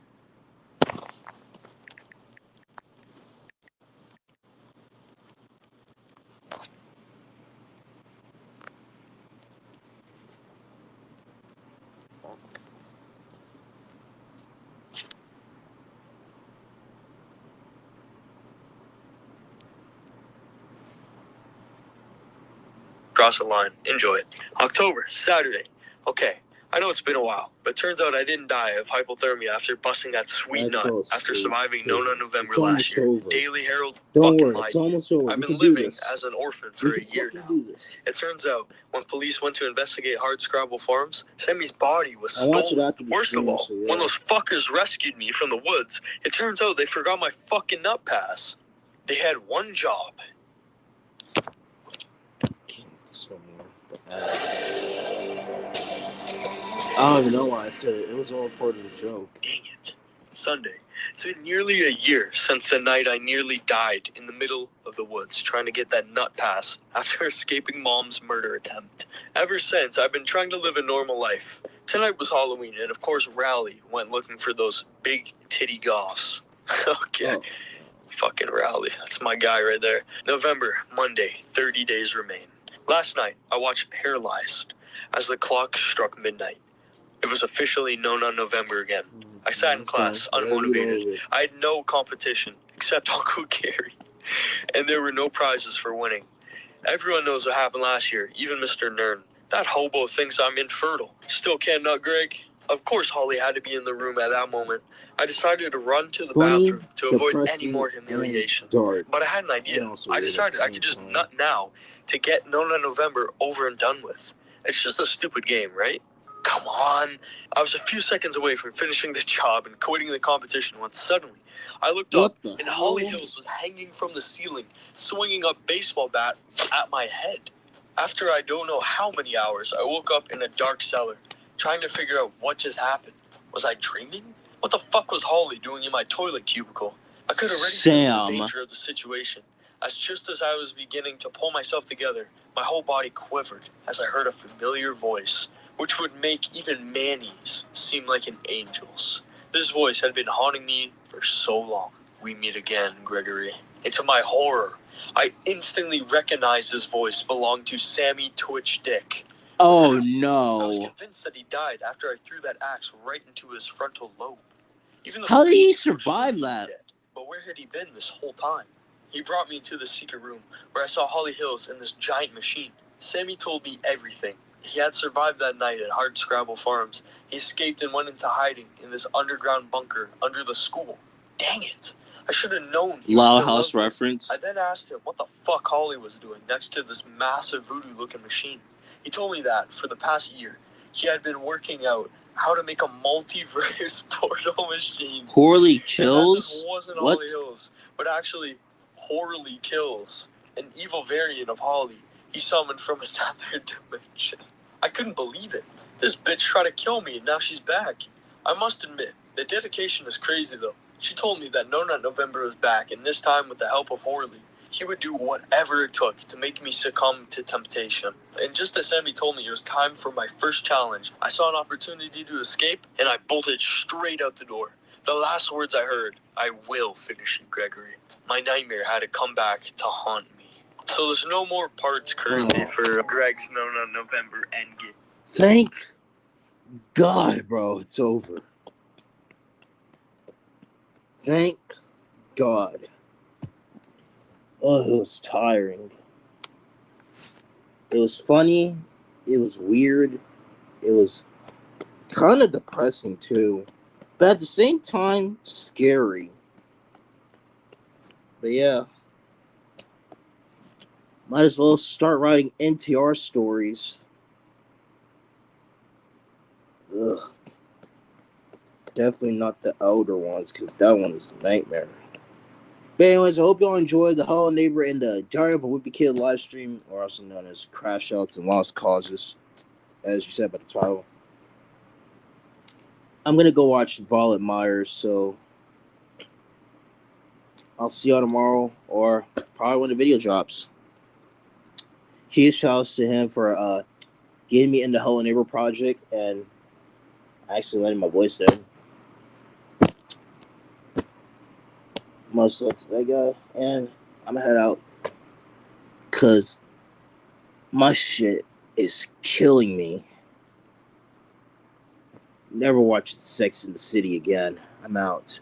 Cross the line. Enjoy it. October, Saturday. Okay, I know it's been a while, but turns out I didn't die of hypothermia after busting that sweet I nut fell after asleep. surviving No November It's last almost year. over. Daily Herald Don't fucking worry, lied it's to me. almost over. I've We been can do living this. as an orphan We for a can year fucking now. do this. It turns out, when police went to investigate Hardscrabble Farms, Sammy's body was I'll watch it stolen. after the Worst stream, of all, so yeah. when those fuckers rescued me from the woods, it turns out they forgot my fucking nut pass. They had one job. Can't this no more. The ads. I don't even know why I said it. It was all part of the joke. Dang it. Sunday. It's been nearly a year since the night I nearly died in the middle of the woods trying to get that nut pass after escaping Mom's murder attempt. Ever since, I've been trying to live a normal life. Tonight was Halloween, and of course Rowley went looking for those big titty goths. Okay. Oh. Fucking Rowley. That's my guy right there. November, Monday, 30 days remain. Last night, I watched Paralyzed as the clock struck midnight. It was officially No November again. I sat in class, unmotivated. I had no competition except Uncle Gary. And there were no prizes for winning. Everyone knows what happened last year, even Mr. Nern. That hobo thinks I'm infertile. Still can't nut Greg? Of course, Holly had to be in the room at that moment. I decided to run to the Funny, bathroom to avoid any depressing, more and humiliation. dark. But I had an idea. And also I weird at decided the I could just same nut now to get No Nut November over and done with. It's just a stupid game, right? Come on. I was a few seconds away from finishing the job and quitting the competition when suddenly I looked What up the and hell? Holly Hills was hanging from the ceiling, swinging a baseball bat at my head. After I don't know how many hours, I woke up in a dark cellar, trying to figure out what just happened. Was I dreaming? What the fuck was Holly doing in my toilet cubicle? I could already sense the danger of the situation, as just as I was beginning to pull myself together, my whole body quivered as I heard a familiar voice, which would make even Manny's seem like an angel's. This voice had been haunting me for so long. We meet again, Gregory. And to my horror, I instantly recognized this voice belonged to Sammy Twitch Dick. Oh I was no. convinced that he died after I threw that axe right into his frontal lobe. Even the How did he police were survive sure he was that? dead. But where had he been this whole time? He brought me to the secret room where I saw Holly Hills in this giant machine. Sammy told me everything. He had survived that night at Hardscrabble Farms. He escaped and went into hiding in this underground bunker under the school. Dang it! I should have known he was Loud still House out there. reference. I then asked him what the fuck Holly was doing next to this massive voodoo-looking machine. He told me that for the past year, he had been working out how to make a multiverse portal machine. Poorly And that kills? just wasn't What? Holly Hills, but actually Horley Kills, an evil variant of Holly he summoned from another dimension. I couldn't believe it. This bitch tried to kill me and now she's back. I must admit, the dedication is crazy though. She told me that No Nut November was back, and this time with the help of Horley, he would do whatever it took to make me succumb to temptation. And just as Sammy told me it was time for my first challenge, I saw an opportunity to escape, and I bolted straight out the door. The last words I heard, I will finish you, Gregory. My nightmare had to come back to haunt me. So there's no more parts currently for Greg's No Nut November endgame. Thank God, bro, it's over. Thank God. Oh, it was tiring. It was funny. It was weird. It was kind of depressing too. But at the same time, scary. But yeah. Might as well start writing NTR stories. Ugh. Definitely not the elder ones, because that one is a nightmare. But anyways, I hope y'all enjoyed the Hello Neighbor and the Diary of a Wimpy Kid live stream, or also known as Crashouts and Lost Causes, as you said by the title. I'm going to go watch Violet Myers, so I'll see y'all tomorrow, or probably when the video drops. Huge shouts to him for getting me in the Hello Neighbor project and actually letting my voice in. Much love to that guy, and I'm gonna head out because my shit is killing me. Never watching Sex in the City again. I'm out.